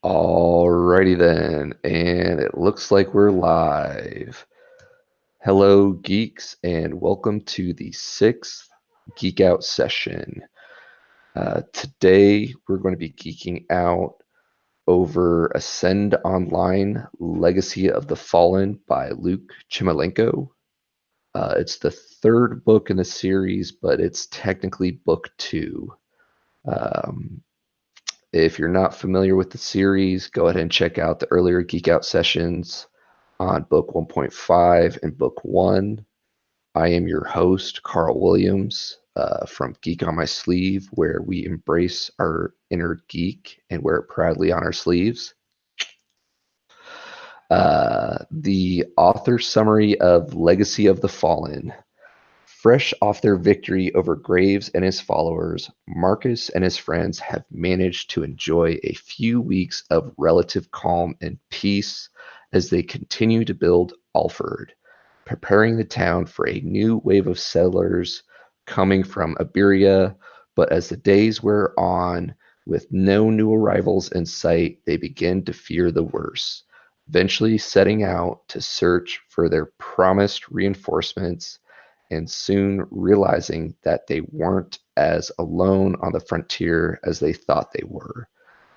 Alrighty then, and it looks like we're live. Hello, geeks, and welcome to the sixth Geek Out session. Today, we're going to be geeking out over Ascend Online Legacy of the Fallen by Luke Chmilenko. It's the third book in the series, but it's technically book two. Um, If you're not familiar with the series, go ahead and check out the earlier Geek Out sessions on book 1.5 and book 1. I am your host, Carl Williams, from Geek on My Sleeve, where we embrace our inner geek and wear it proudly on our sleeves. The author summary of Legacy of the Fallen. Fresh off their victory over Graves and his followers, Marcus and his friends have managed to enjoy a few weeks of relative calm and peace as they continue to build Alford, preparing the town for a new wave of settlers coming from Iberia. But as the days wear on, with no new arrivals in sight, they begin to fear the worst, eventually setting out to search for their promised reinforcements and soon realizing that they weren't as alone on the frontier as they thought they were,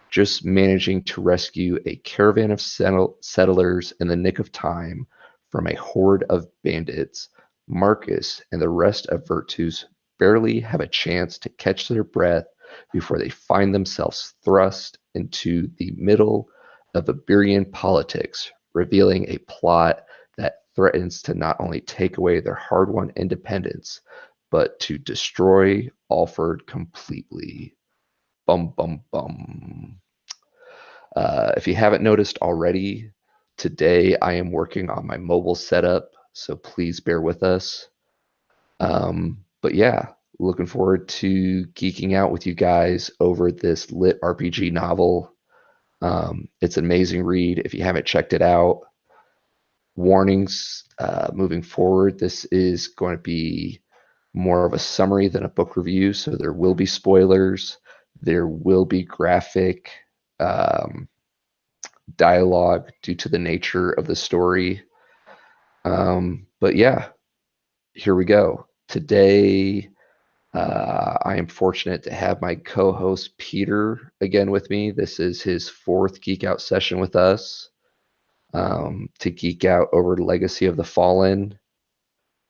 just managing to rescue a caravan of settlers in the nick of time from a horde of bandits. Marcus and the rest of Virtus barely have a chance to catch their breath before they find themselves thrust into the middle of Iberian politics, revealing a plot that threatens to not only take away their hard-won independence, but to destroy Alford completely. Bum, bum, bum. If you haven't noticed already, today I am working on my mobile setup, so please bear with us. But yeah, looking forward to geeking out with you guys over this lit RPG novel. It's an amazing read. If you haven't checked it out, warnings moving forward. This is going to be more of a summary than a book review, so there will be spoilers. There will be graphic dialogue due to the nature of the story. But yeah, here we go. Today, I am fortunate to have my co-host Peter again with me. This is his fourth Geek Out session with us, to geek out over Legacy of the Fallen.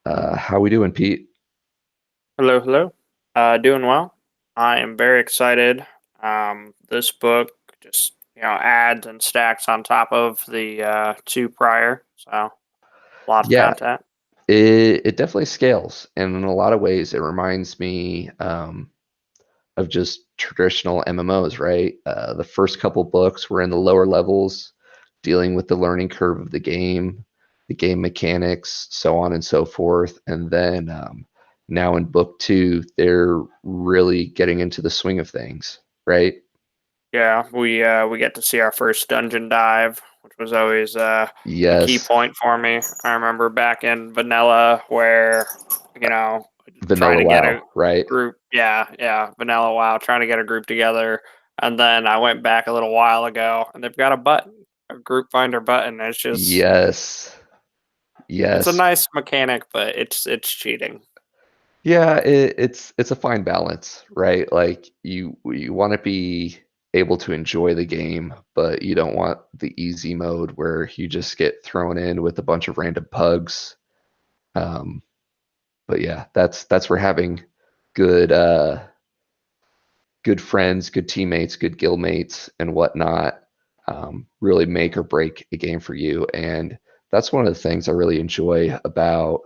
How we doing, Pete? Hello, hello. Doing well. I am very excited. This book just adds and stacks on top of the two prior, so a lot of Yeah, content. it definitely scales, and in a lot of ways, it reminds me of just traditional MMOs, right? The first couple books were in the lower levels, dealing with the learning curve of the game mechanics, so on and so forth, and then now in book two, they're really getting into the swing of things, right? Yeah, we get to see our first dungeon dive, which was always a key Yes, point for me. I remember back in vanilla where you know trying Vanilla to get a WoW, right? group. Yeah, vanilla WoW, trying to get a group together, and then I went back a little while ago, and they've got a button, a group finder button. Yes, It's a yes. nice mechanic, but it's cheating. Yeah, it's a fine balance, right? Like you want to be able to enjoy the game, but you don't want the easy mode where you just get thrown in with a bunch of random pugs. Um, but yeah, that's where having good good friends, good teammates, good guildmates, and whatnot really make or break a game for you. And that's one of the things I really enjoy about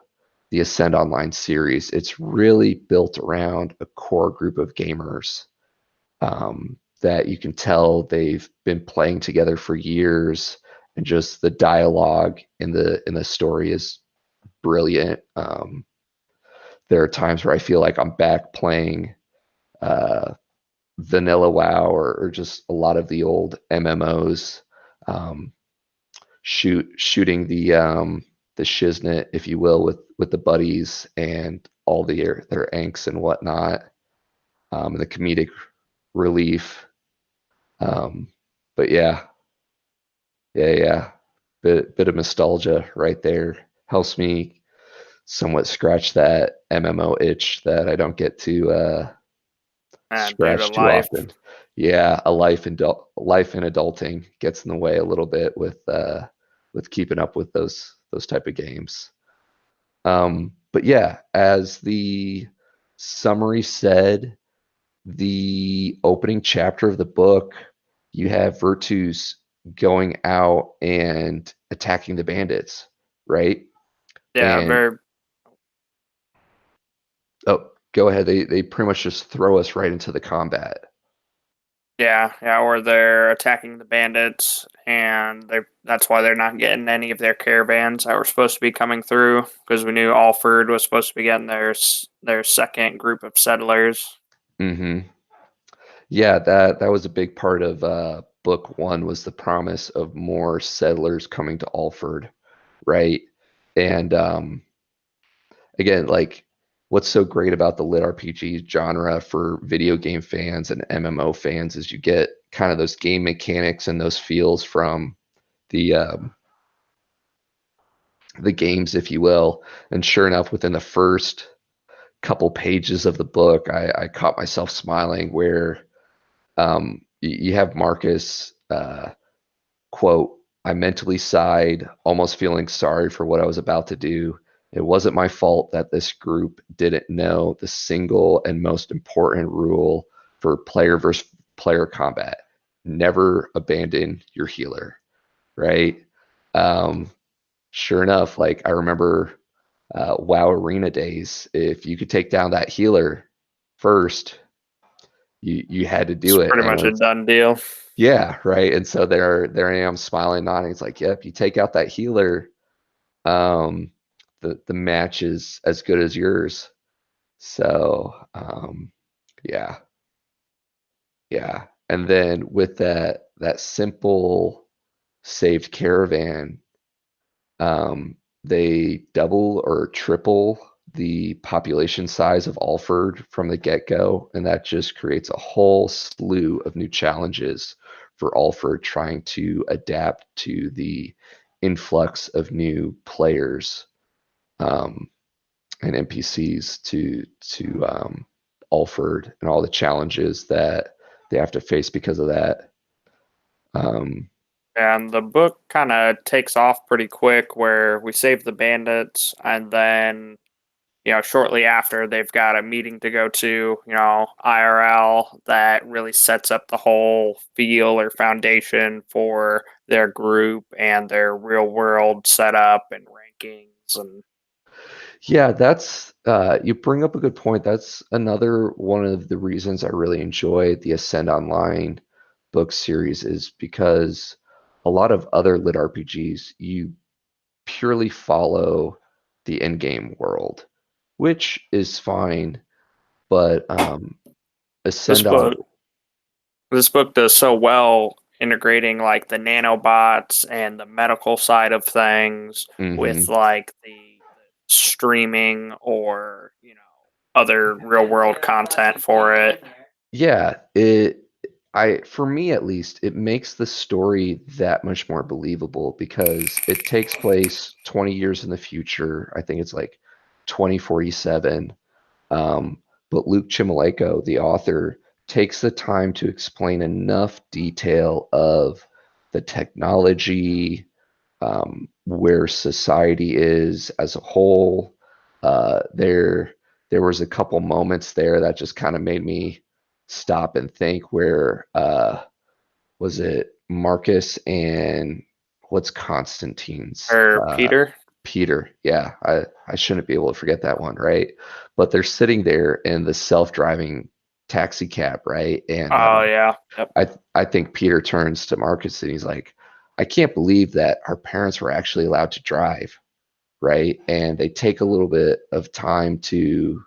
the Ascend Online series. It's really built around a core group of gamers that you can tell they've been playing together for years, and just the dialogue in the story is brilliant. There are times where I feel like I'm back playing uh, vanilla WoW, or just a lot of the old MMOs, um, shooting the shiznit, if you will, with the buddies and all their angst and whatnot, and the comedic relief. Um, But yeah. Bit of nostalgia right there. Helps me somewhat scratch that MMO itch that I don't get to due to scratch too life. often. Yeah, a life in adulting gets in the way a little bit with keeping up with those type of games. But yeah, as the summary said, the opening chapter of the book, you have Virtus going out and attacking the bandits, right? Yeah, And very. oh, go ahead. They pretty much just throw us right into the combat. Yeah, or they're attacking the bandits, and that's why they're not getting any of their caravans that were supposed to be coming through, because we knew Alfred was supposed to be getting their second group of settlers. Hmm. Yeah, that was a big part of book one was the promise of more settlers coming to Alford, right? And again, like what's so great about the lit RPG genre for video game fans and MMO fans is you get kind of those game mechanics and those feels from the um, the games, if you will. And sure enough, within the first couple pages of the book, I caught myself smiling where you have Marcus quote, I mentally sighed, almost feeling sorry for what I was about to do. It wasn't my fault that this group didn't know the single and most important rule for player versus player combat. Never abandon your healer, right? Um, sure enough, like I remember WoW Arena days, if you could take down that healer first, you had to It's do it. pretty And much when a it's done deal. yeah, right. And so there I am smiling, nodding. It's like, yep, you take out that healer, um, the match is as good as yours. So yeah, yeah. And then with that simple saved caravan, they double or triple the population size of Alford from the get-go, and that just creates a whole slew of new challenges for Alford trying to adapt to the influx of new players and NPCs to Alford and all the challenges that they have to face because of that. Um, And the book kind of takes off pretty quick, where we save the bandits, and then shortly after they've got a meeting to go to, IRL, that really sets up the whole feel or foundation for their group and their real world setup and rankings. And Yeah, that's you bring up a good point. That's another one of the reasons I really enjoy the Ascend Online book series is because a lot of other lit RPGs you purely follow the in-game world, which is fine, but this Ascend on. book this book does so well integrating like the nanobots and the medical side of things with Mhm. like the streaming or other real world content for it. Yeah, it I for me at least, it makes the story that much more believable because it takes place 20 years in the future. I think it's like 2047. Um, but Luke Chmilenko, the author, takes the time to explain enough detail of the technology, where society is as a whole. There was a couple moments there that just kind of made me stop and think. Where was it Marcus and what's Constantine's Or Peter. Peter? Yeah, I shouldn't be able to forget that one, right? But they're sitting there in the self-driving taxi cab, right? And Oh yeah. Yep. I think Peter turns to Marcus and he's like, I can't believe that our parents were actually allowed to drive, right? And they take a little bit of time to,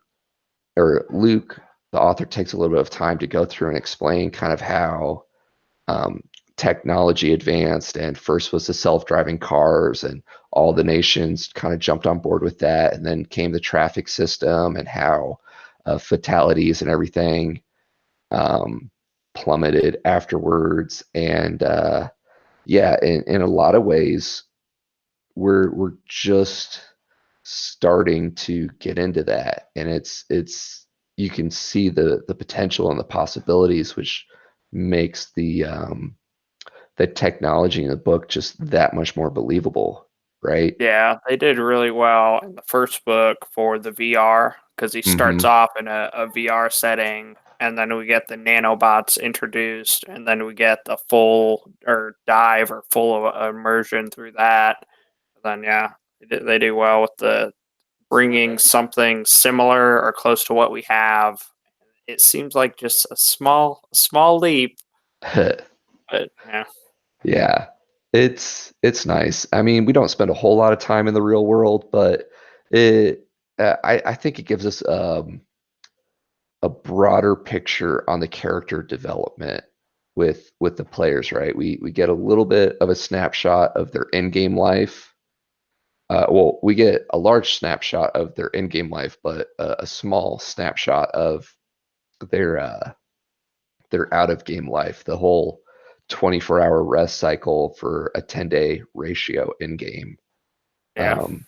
or Luke, the author, takes a little bit of time to go through and explain kind of how um, technology advanced. And first was the self-driving cars, and all the nations kind of jumped on board with that. And then came the traffic system and how fatalities and everything. Um, plummeted afterwards. And yeah, in a lot of ways, we're just starting to get into that, and it's you can see the potential and the possibilities, which makes the technology in the book just that much more believable, right? Yeah, they did really well in the first book for the VR because he starts Hmm. off in a VR setting, and then we get the nanobots introduced, and then we get the full or dive or full of immersion through that. Then yeah, they do well with the bringing something similar or close to what we have. It seems like just a small leap, but yeah, Yeah, it's nice. I mean, we don't spend a whole lot of time in the real world, but it I think it gives us a broader picture on the character development with the players, right? We get a little bit of a snapshot of their in-game life. Well, we get a large snapshot of their in-game life, but a small snapshot of their their out-of-game life, the whole 24-hour rest cycle for a 10-day ratio in-game. yeah, Um,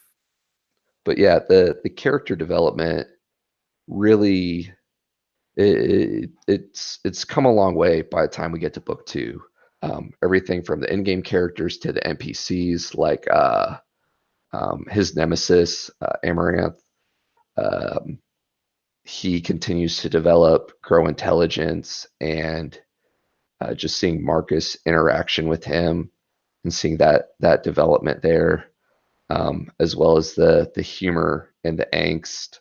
but yeah, the character development really it's come a long way by the time we get to book two. Everything from the in-game characters to the NPCs, like his nemesis, Amaranth. Um, he continues to develop, grow intelligence, and just seeing Marcus' interaction with him and seeing that development there, as well as the humor and the angst.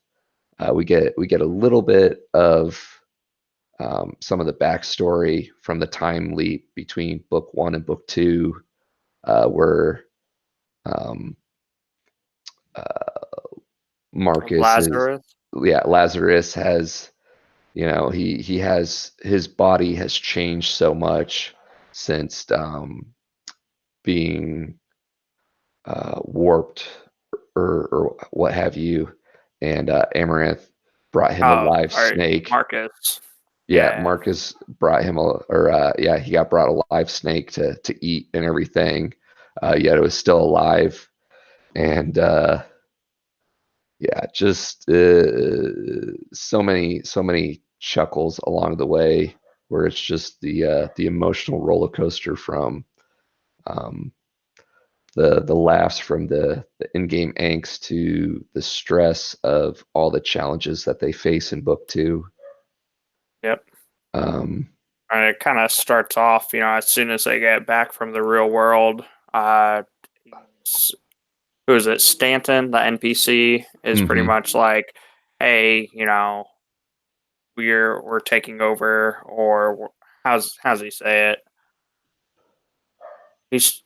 We get a little bit of some of the backstory from the time leap between book one and book two, where um, uh, of Marcus is, Lazarus. yeah, Lazarus has, he has his body has changed so much since being warped or what have you, and Amaranth brought him a Oh, live sorry, snake. Marcus. Yeah, Yeah, Marcus brought him yeah, he got brought a live snake to eat and everything. Yet it was still alive, and yeah, just so many chuckles along the way, where it's just the emotional roller coaster from um, the laughs from the in-game angst to the stress of all the challenges that they face in book two. yep. Um, And it kind of starts off, as soon as they get back from the real world. He's, who is it? Stanton, the NPC, is pretty mhm. much like, "Hey, we're taking over," or how's he say it?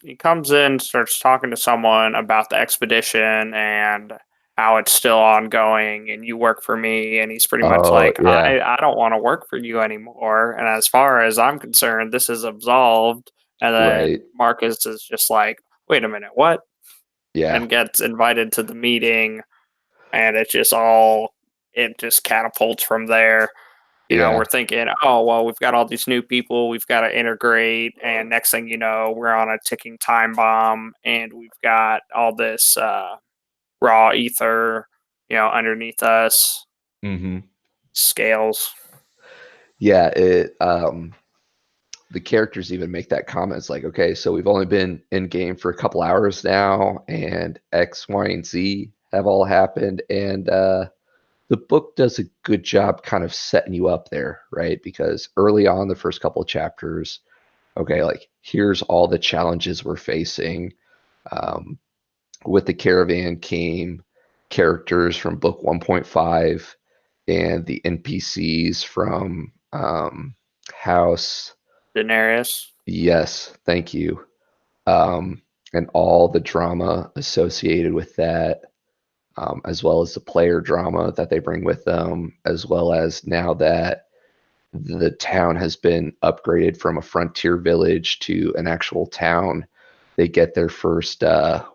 He comes in, starts talking to someone about the expedition and how it's still ongoing, and you work for me, and he's pretty much Oh like, yeah, I don't want to work for you anymore, and as far as I'm concerned, this is absolved. And right. then Marcus is just like, wait a minute, what? Yeah, And gets invited to the meeting, and it just catapults from there. yeah. We're thinking, oh, well, we've got all these new people we've got to integrate. And next thing you know, we're on a ticking time bomb and we've got all this raw ether, underneath us, Hmm. scales. Yeah, the characters even make that comment. It's like, okay, so we've only been in game for a couple hours now, and X, Y, and Z have all happened, and the book does a good job kind of setting you up there, right? Because early on, the first couple of chapters, okay, like here's all the challenges we're facing. Um, with the caravan came characters from book 1.5 and the NPCs from House. Daenerys. Yes, thank you. And all the drama associated with that, as well as the player drama that they bring with them, as well as now that the town has been upgraded from a frontier village to an actual town, they get their first,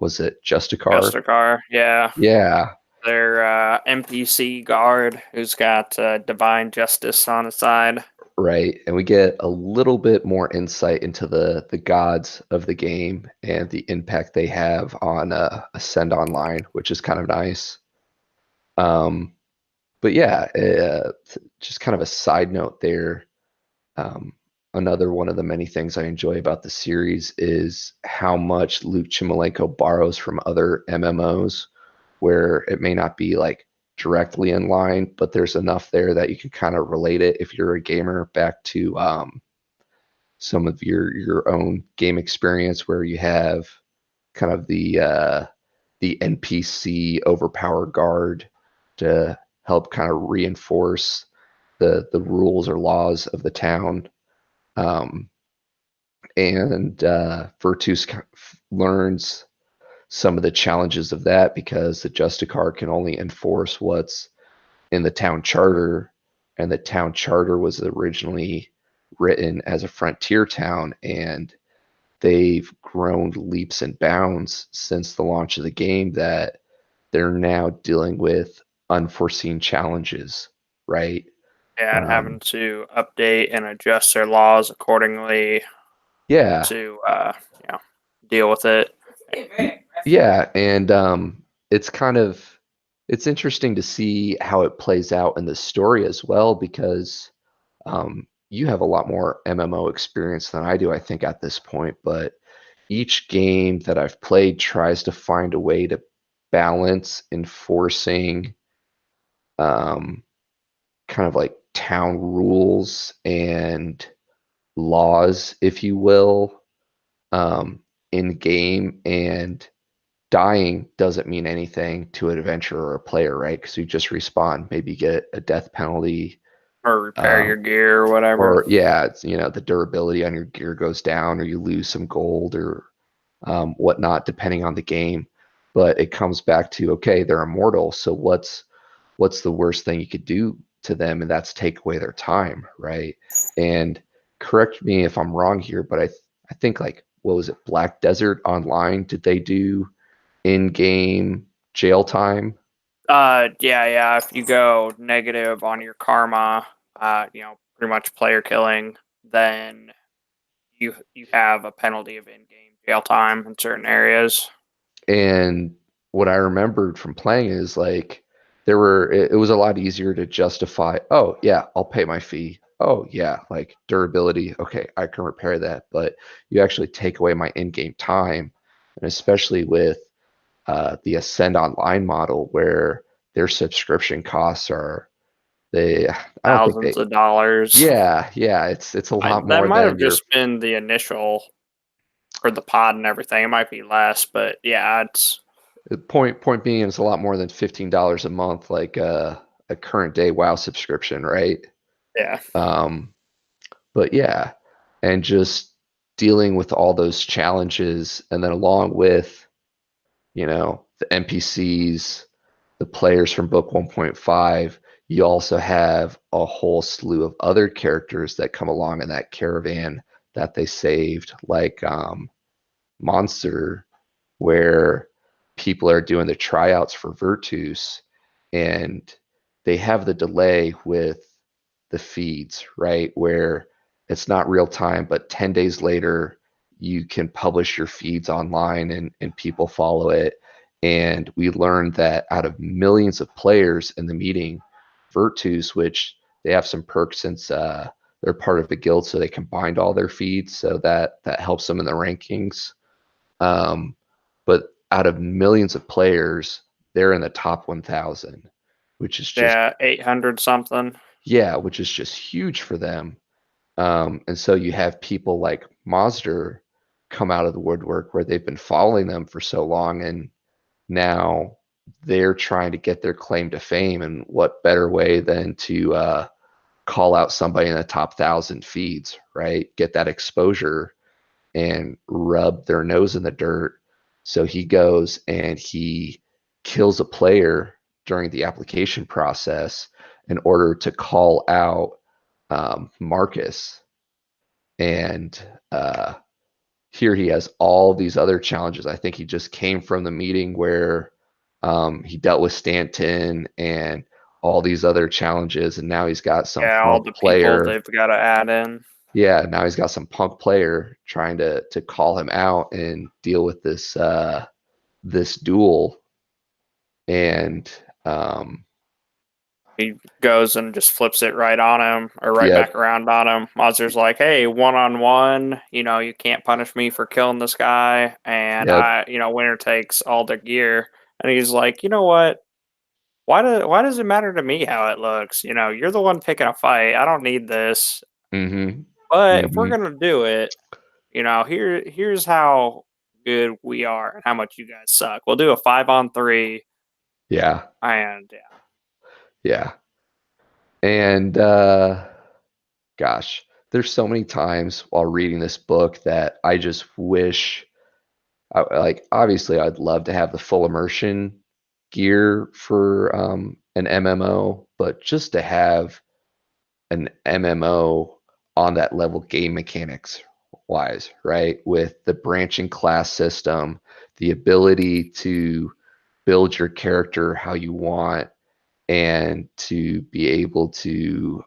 was it Justicar? Justicar. Yeah. Yeah, Their NPC guard who's got divine justice on his side. right? And we get a little bit more insight into the gods of the game and the impact they have on Ascend Online, which is kind of nice. Um, but yeah, just kind of a side note there. Um, Another one of the many things I enjoy about the series is how much Luke Chmilenko borrows from other MMOs, where it may not be like directly in line, but there's enough there that you can kind of relate it if you're a gamer back to some of your own game experience, where you have kind of the NPC overpower guard to help kind of reinforce the rules or laws of the town. Um, and Virtus learns some of the challenges of that because the Justicar can only enforce what's in the town charter, and the town charter was originally written as a frontier town, and they've grown leaps and bounds since the launch of the game that they're now dealing with unforeseen challenges, right? Yeah, and having Um, to update and adjust their laws accordingly yeah, to deal with it. yeah, and it's kind of it's interesting to see how it plays out in the story as well because you have a lot more MMO experience than I do, I think, at this point. But each game that I've played tries to find a way to balance enforcing um, kind of like town rules and laws, if you will, um, in game, and dying doesn't mean anything to an adventurer or a player, right? Because you just respawn, maybe get a death penalty, Or repair your um, gear or whatever. or yeah, it's, the durability on your gear goes down, or you lose some gold or whatnot, depending on the game. But it comes back to, okay, they're immortal, so what's the worst thing you could do to them, and that's take away their time, right? And correct me if I'm wrong here, but I think, like, what was it, Black Desert Online? Did they do in-game jail time? Yeah. If you go negative on your karma, pretty much player killing, then you have a penalty of in-game jail time in certain areas. And what I remembered from playing is like it was a lot easier to justify, oh yeah, I'll pay my fee. Oh yeah, like durability, okay, I can repair that. But you actually take away my in-game time, and especially with the Ascend Online model where their subscription costs are they I don't think Thousands they of dollars. yeah, it's a lot That more might than have your just been the initial for the pod and everything. It might be less, but yeah, it's point being it's a lot more than $15 a month, like a current day WoW subscription, right? yeah, Um, but yeah, and just dealing with all those challenges, and then along with the NPCs, the players from book 1.5, you also have a whole slew of other characters that come along in that caravan that they saved, like Monster, where people are doing the tryouts for Virtus, and they have the delay with the feeds, right? Where it's not real time, but 10 days later, you can publish your feeds online, and people follow it. And we learned that out of millions of players in the meeting, Virtus, which they have some perks since they're part of the guild, so they combined all their feeds, so that helps them in the rankings. Um, but out of millions of players, they're in the top 1,000, which is just, 800 something. yeah, which is just huge for them. And so you have people like Mazda come out of the woodwork where they've been following them for so long, and now they're trying to get their claim to fame. And what better way than to call out somebody in the top 1,000 feeds, right? Get that exposure and rub their nose in the dirt. So he goes and he kills a player during the application process in order to call out Marcus. And here he has all these other challenges. I think he just came from the meeting where he dealt with Stanton and all these other challenges, and now he's got some Yeah, all punk the people player. they've got to add in. Yeah, now he's got some punk player trying to call him out and deal with this duel. And He goes and just flips it right on him or right yep, back around on him. Mazer's like, "Hey, 1-on-1, you can't punish me for killing this guy, and yep, winner takes all the gear." And he's like, "You know what? Why does it matter to me how it looks? You're the one picking a fight. I don't need this. mm-hmm, But if we're mm-hmm, gonna do it, here's how good we are and how much you guys suck. We'll do a 5-on-3, yeah, and yeah, yeah. And gosh, there's so many times while reading this book that I just wish, like, obviously, I'd love to have the full immersion gear for an MMO, but just to have an MMO on that level game mechanics wise, right? With the branching class system, the ability to build your character how you want, and to be able to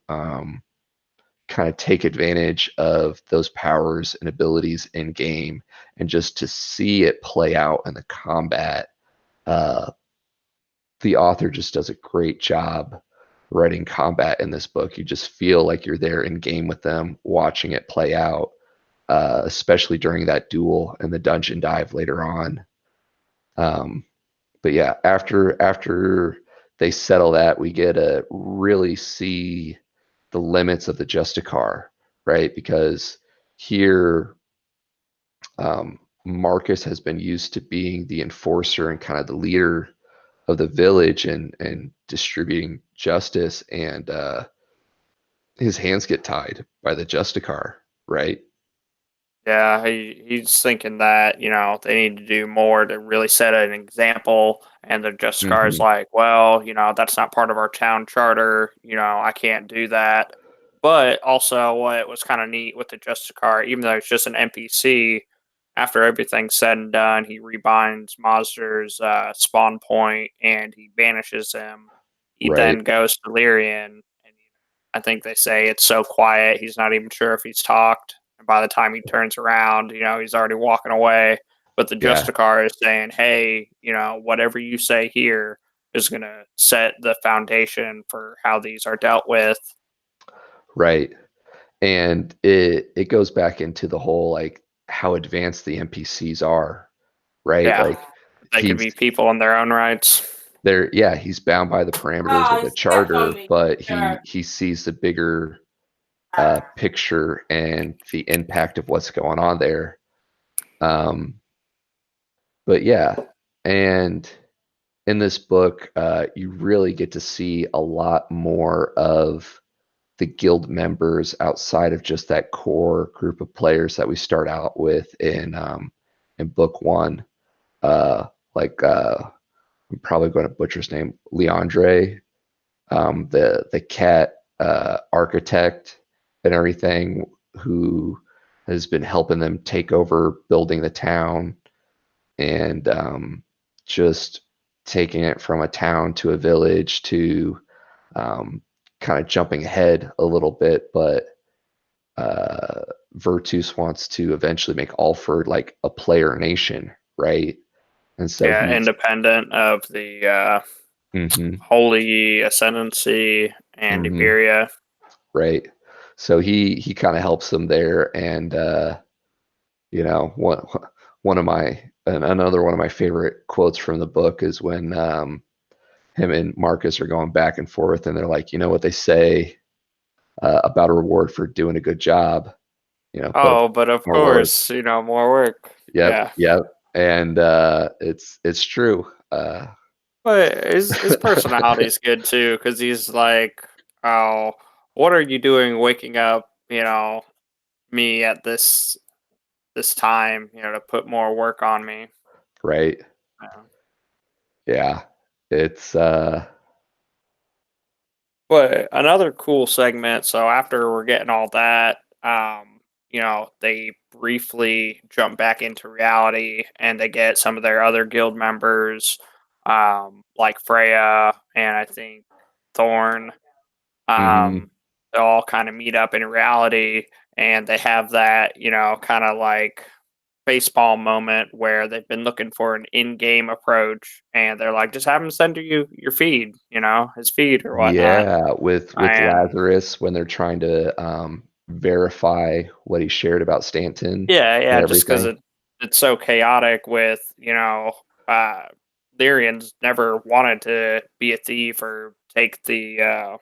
kind of take advantage of those powers and abilities in game, and just to see it play out in the combat. Uh, the author just does a great job writing combat in this book. You just feel like you're there in game with them, watching it play out, especially during that duel and the dungeon dive later on. Um, but yeah, after they settle that, we get to really see the limits of the Justicar, right? Because here, Marcus has been used to being the enforcer and kind of the leader of the village, and distributing justice, and his hands get tied by the Justicar, right? yeah, he's thinking that they need to do more to really set an example. And the Justicar's Hmm. like, well, that's not part of our town charter. I can't do that. But also, what was kind of neat with the Justicar, even though it's just an NPC, after everything's said and done, he rebinds Mazder's spawn point and he banishes him. He Right, then goes to Lyrian, and I think they say it's so quiet he's not even sure if he's talked. And by the time he turns around, he's already walking away. But the yeah, Justicar is saying, "Hey, whatever you say here is going to set the foundation for how these are dealt with." right. And it goes back into the whole, like, how advanced the NPCs are, right? Yeah, Like, they could he's be people in their own rights. there, yeah, he's bound by the parameters of the charter, but he sees the bigger picture and the impact of what's going on there. Um, but yeah, and in this book, you really get to see a lot more of the guild members outside of just that core group of players that we start out with in book one. Uh, like I'm probably going to butcher his name, Leandre, the cat architect and everything, who has been helping them take over building the town, and just taking it from a town to a village to, kind of jumping ahead a little bit, but uh, Virtus wants to eventually make Alfred like a player nation, right? And so Yeah, he's, independent of the mm-hmm, Holy Ascendancy and mm-hmm, Iberia. right. So he kind of helps them there, and one of my another one of my favorite quotes from the book is when him and Marcus are going back and forth, and they're like, you know what they say about a reward for doing a good job, but Oh, but of more work. course, more work. Yep, Yeah. yep. And it's true. But his personality is good too, because he's like, "Oh, what are you doing waking up, me at this time, to put more work on me?" Right. Yeah. Yeah. It's But another cool segment. So after we're getting all that, they briefly jump back into reality and they get some of their other guild members, like Freya and I think Thorn. Hmm. Um, they all kind of meet up in reality, and they have that, kind of like facepalm moment where they've been looking for an in-game approach, and they're like, just have him send you your feed, his feed or whatnot. Yeah, with And Lazarus when they're trying to verify what he shared about Stanton yeah, and yeah, just because everything. it's so chaotic with, uh, Lyrian's never wanted to be a thief or take the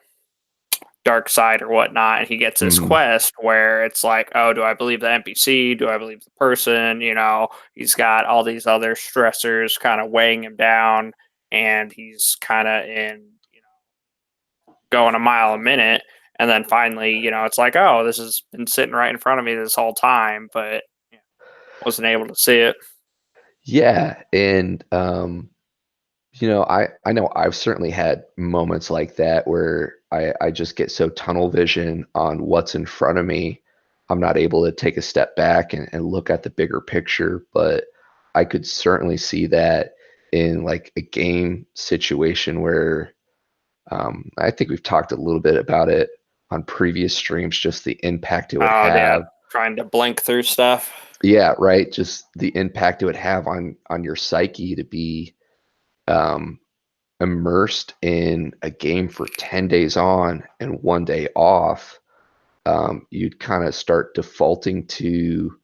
dark side or whatnot, and he gets this Hmm. quest where it's like, oh, do I believe the NPC? Do I believe the person? He's got all these other stressors kind of weighing him down, and he's kind of in, going a mile a minute. And then finally, it's like, oh, this has been sitting right in front of me this whole time, but wasn't able to see it. Yeah, and I know I've certainly had moments like that where I just get so tunnel vision on what's in front of me. I'm not able to take a step back and look at the bigger picture, but I could certainly see that in like a game situation where I think we've talked a little bit about it on previous streams, just the impact it would Oh, yeah, have. trying to blink through stuff. Yeah, right. Just the impact it would have on your psyche to be um, immersed in a game for 10 days on and 1 day off. You'd kind of start defaulting to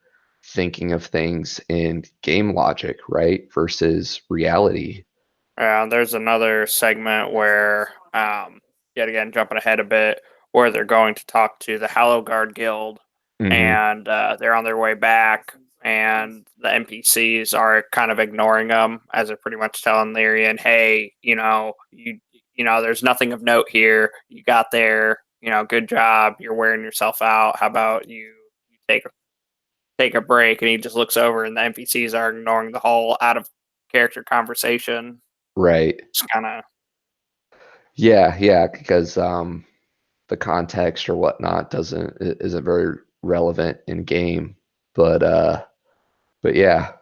thinking of things in game logic, right? Versus reality. There's another segment where, yet again, jumping ahead a bit, where they're going to talk to the Hallow Guard Guild, Hmm. and they're on their way back, and the NPCs are kind of ignoring them as they're pretty much telling Lyrian, "Hey, there's nothing of note here. You got there, good job. You're wearing yourself out. How about you take a break?" And he just looks over, and the NPCs are ignoring the whole out of character conversation. Right. Just kind of Yeah, yeah, because the context or whatnot isn't very relevant in game. But yeah,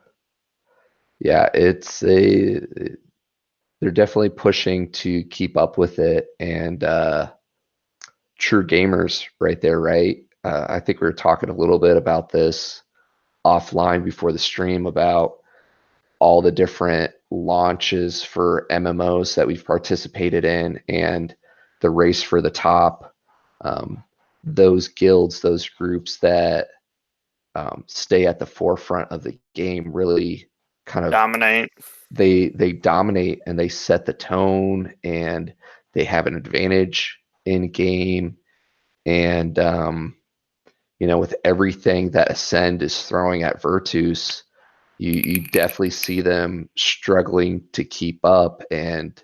yeah, they're definitely pushing to keep up with it, and true gamers right there, right? I think we were talking a little bit about this offline before the stream about all the different launches for MMOs that we've participated in and the race for the top. Those guilds, those groups that stay at the forefront of the game really kind of dominate. they dominate and they set the tone and they have an advantage in game and with everything that Ascend is throwing at Virtus, you definitely see them struggling to keep up and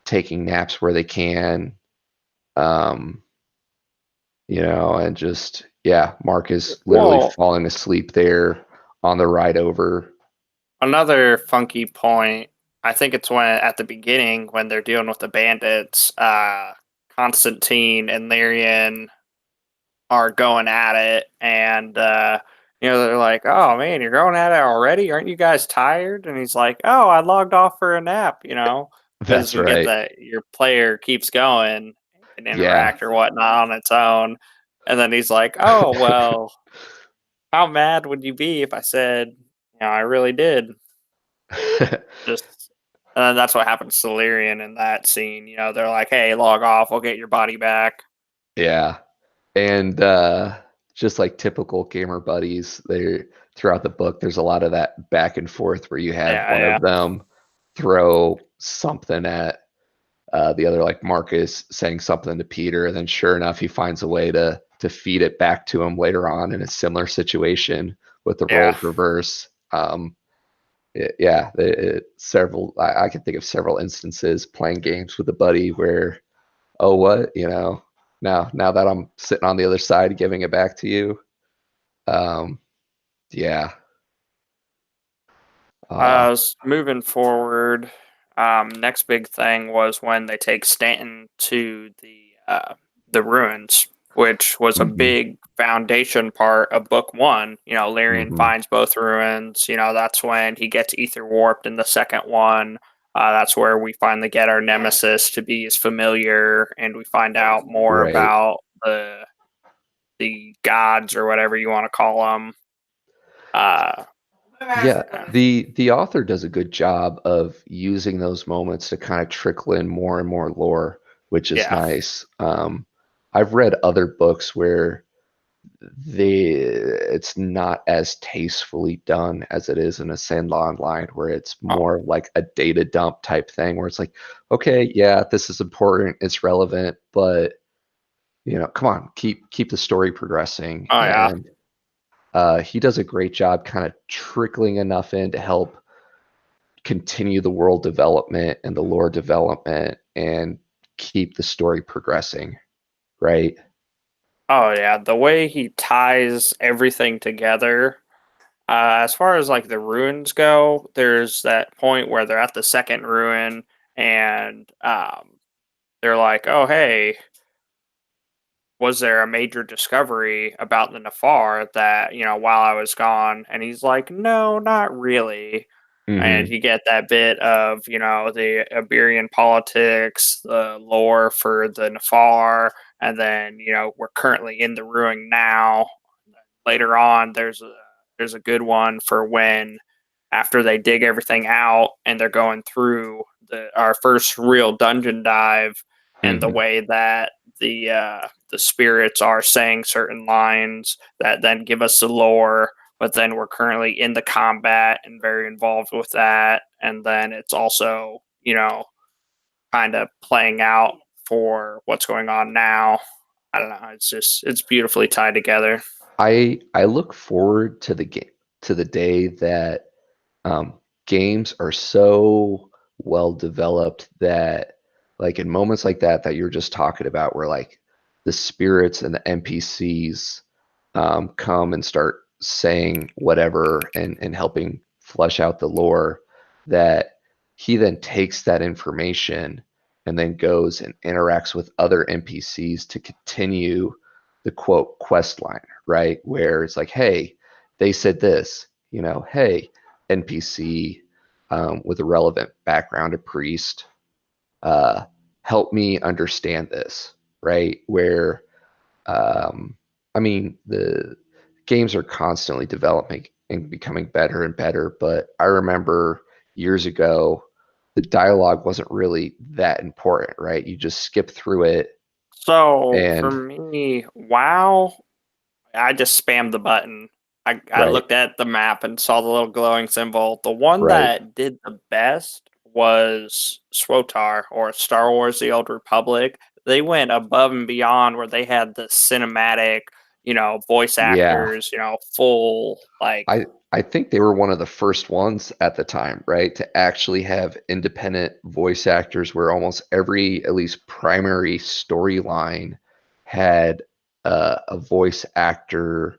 taking naps where they can. Um, and just yeah, Mark is literally Well, falling asleep there on the ride over. another funky point, I think it's when at the beginning when they're dealing with the bandits, Constantine and Lyrian are going at it, and they're like, "Oh man, you're going at it already? Aren't you guys tired?" And he's like, "Oh, I logged off for a nap," because That's we get right. that your player keeps going and Yeah. interact or whatnot on its own, and then he's like, "Oh well, how mad would you be if I said, I really did?" Just and then that's what happens to Lyrian in that scene. They're like, "Hey, log off. We'll get your body back." Yeah. And just like typical gamer buddies, they throughout the book, there's a lot of that back and forth where you have Yeah, one yeah, of them throw something at the other, like Marcus saying something to Peter, and then sure enough, he finds a way to feed it back to him later on in a similar situation with the yeah. roles reverse. Yeah, several. I can think of several instances playing games with a buddy where, oh, what, now that I'm sitting on the other side giving it back to you. Um, yeah. Uh, Moving forward, next big thing was when they take Stanton to the ruins, which was a mhm, big foundation part of book one. Lyrian mhm, finds both ruins. That's when he gets ether warped in the second one. That's where we finally get our nemesis to be his familiar, and we find out more Right. about the gods or whatever you want to call them. Uh, Yeah, the author does a good job of using those moments to kind of trickle in more and more lore, which is yeah. nice. I've read other books where it's not as tastefully done as it is in Ascend Online, where it's Oh, more like a data dump type thing, where it's like, okay, yeah, this is important, it's relevant, but come on, keep the story progressing. oh yeah. And he does a great job kind of trickling enough in to help continue the world development and the lore development and keep the story progressing, right? Oh yeah. The way he ties everything together. As far as like the ruins go, there's that point where they're at the second ruin, and they're like, "Oh hey, was there a major discovery about the Nafar that, while I was gone?" And he's like, "No, not really." And Hmm. you get that bit of, the Iberian politics, the lore for the Nafar, and then, we're currently in the ruin now. Later on, there's a good one for when after they dig everything out and they're going through our first real dungeon dive, and the Hmm. way that the spirits are saying certain lines that then give us the lore, but then we're currently in the combat and very involved with that, and then it's also kind of playing out for what's going on now. I don't know. It's beautifully tied together. I look forward to the day that games are so well developed that, like, in moments like that you're just talking about, where like the spirits and the NPCs come and start saying whatever and helping flesh out the lore, that he then takes that information and then goes and interacts with other NPCs to continue the quote quest line, right? Where it's like, hey, they said this, hey, NPC with a relevant background, a priest, uh, help me understand this, right? Where, um, I mean, the games are constantly developing and becoming better and better, but I remember years ago, the dialogue wasn't really that important, right? You just skip through it So for and, me, WoW, I just spammed the button. I right, looked at the map and saw the little glowing symbol. The one right. that did the best was SWOTAR, or Star Wars The Old Republic. They went above and beyond where they had the cinematic, voice Yeah. actors, full like I think they were one of the first ones at the time, right, to actually have independent voice actors, where almost every, at least primary storyline, had a voice actor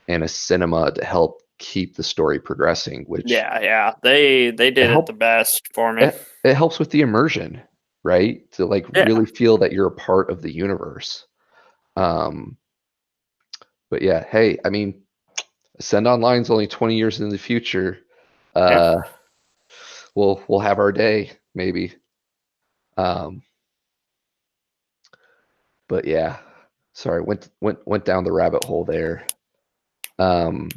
and a cinema to help keep the story progressing, which yeah, yeah. They it did it the help best for me. it helps with the immersion, right? To like Yeah. really feel that you're a part of the universe. Um, but yeah, hey, I mean, Ascend Online's only 20 years in the future. Yeah. Uh, we'll have our day maybe. Um, but yeah, sorry, went down the rabbit hole there. Um,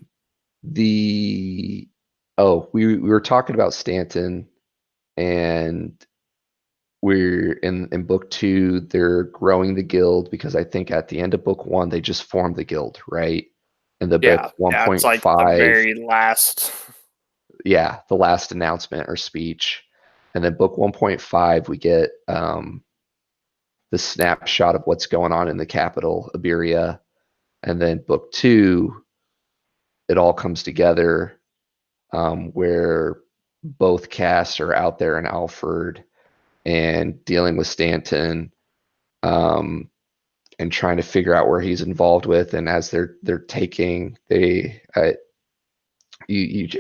the we were talking about Stanton, and we're in book two. They're growing the guild because I think at the end of book one they just formed the guild, right? In the Yeah. book Yeah. It's like the 1.5, very last. yeah, the last announcement or speech. And then book 1.5, we get the snapshot of what's going on in the capital, Iberia. And then book two, it all comes together, where both casts are out there in Alfred and dealing with Stanton, um, and trying to figure out where he's involved with. And as they're taking, you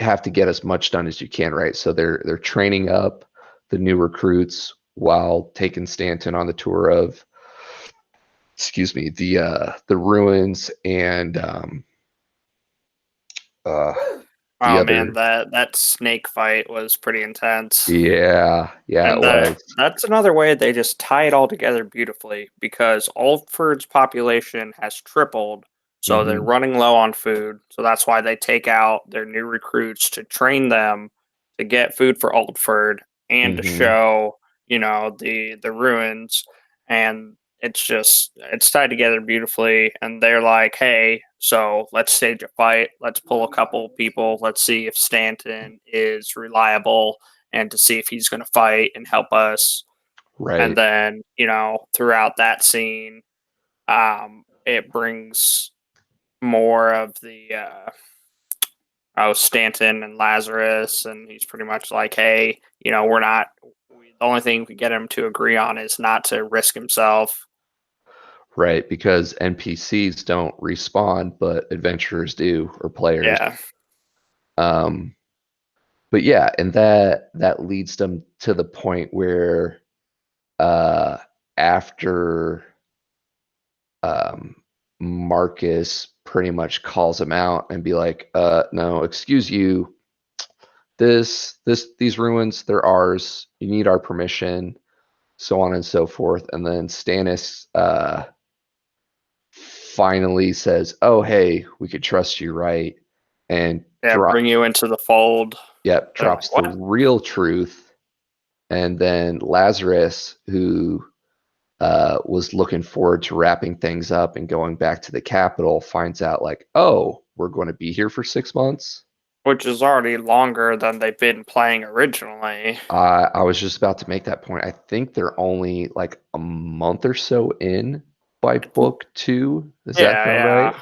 have to get as much done as you can, right? So they're training up the new recruits while taking Stanton on the tour of, excuse me, the ruins and The Oh man, other, that snake fight was pretty intense. yeah, yeah, it And was. that's another way they just tie it all together beautifully because Alford's population has tripled, so they're Hmm. running low on food. So that's why they take out their new recruits to train them to get food for Alford and to Hmm. show, the ruins. And it's tied together beautifully. And they're like, hey, so let's stage a fight. Let's pull a couple people. Let's see if Stanton is reliable and to see if he's going to fight and help us. And Right, then, throughout that scene, it brings more of the Stanton and Lazarus, and he's pretty much like, hey, we're not. The only thing we could get him to agree on is not to risk himself. right, because NPCs don't respawn, but adventurers do, or players. Yeah, Um, but yeah, and that leads them to the point where uh after um Marcus pretty much calls him out and be like, no, excuse you, these ruins, they're ours. You need our permission, so on and so forth. And then Stannis finally says, "Oh, hey, we could trust you, right?" And yeah, bring you into the fold. They're like, drops the what? real truth. And then Lazarus, who was looking forward to wrapping things up and going back to the capital, finds out like, oh, we're going to be here for 6 months. Which is already longer than they've been playing originally. I was just about to make that point. I think they're only like a month or so in by book two. Does that Yeah, sound yeah. right?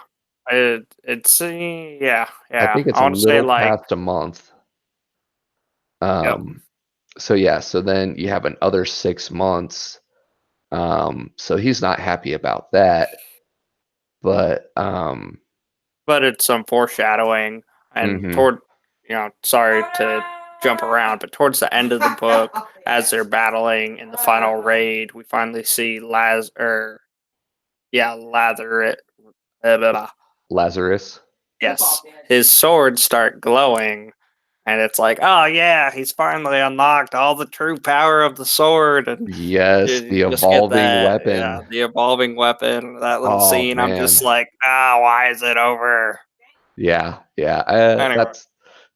Yeah, I yeah. think it's I a want to say little like, past a month. yep. Um, so yeah, so then you have another 6 months. So he's not happy about that, but But it's some foreshadowing, and mhm, sorry to jump around, but towards the end of the book, as they're battling in the final raid, we finally see Lather Lazarus. yes, his sword start glowing, and it's like, oh yeah, he's finally unlocked all the true power of the sword, and Yes, you the just get evolving that, yeah, weapon. the evolving weapon, that little Oh scene. I'm just man. like, why is it over? Yeah, yeah. Anyway,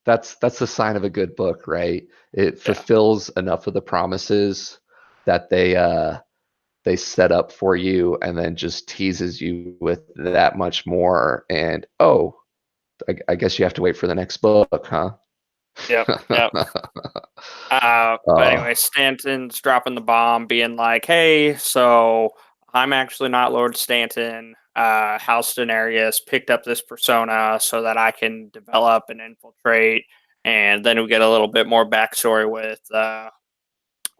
That's the sign of a good book, right? It yeah, fulfills enough of the promises that they set up for you and then just teases you with that much more. And oh, I guess you have to wait for the next book, huh? yep, yep. But uh, anyway, Stanton's dropping the bomb, being like, "Hey, so I'm actually not Lord Stanton. House Daenerys picked up this persona so that I can develop and infiltrate." And then we get a little bit more backstory with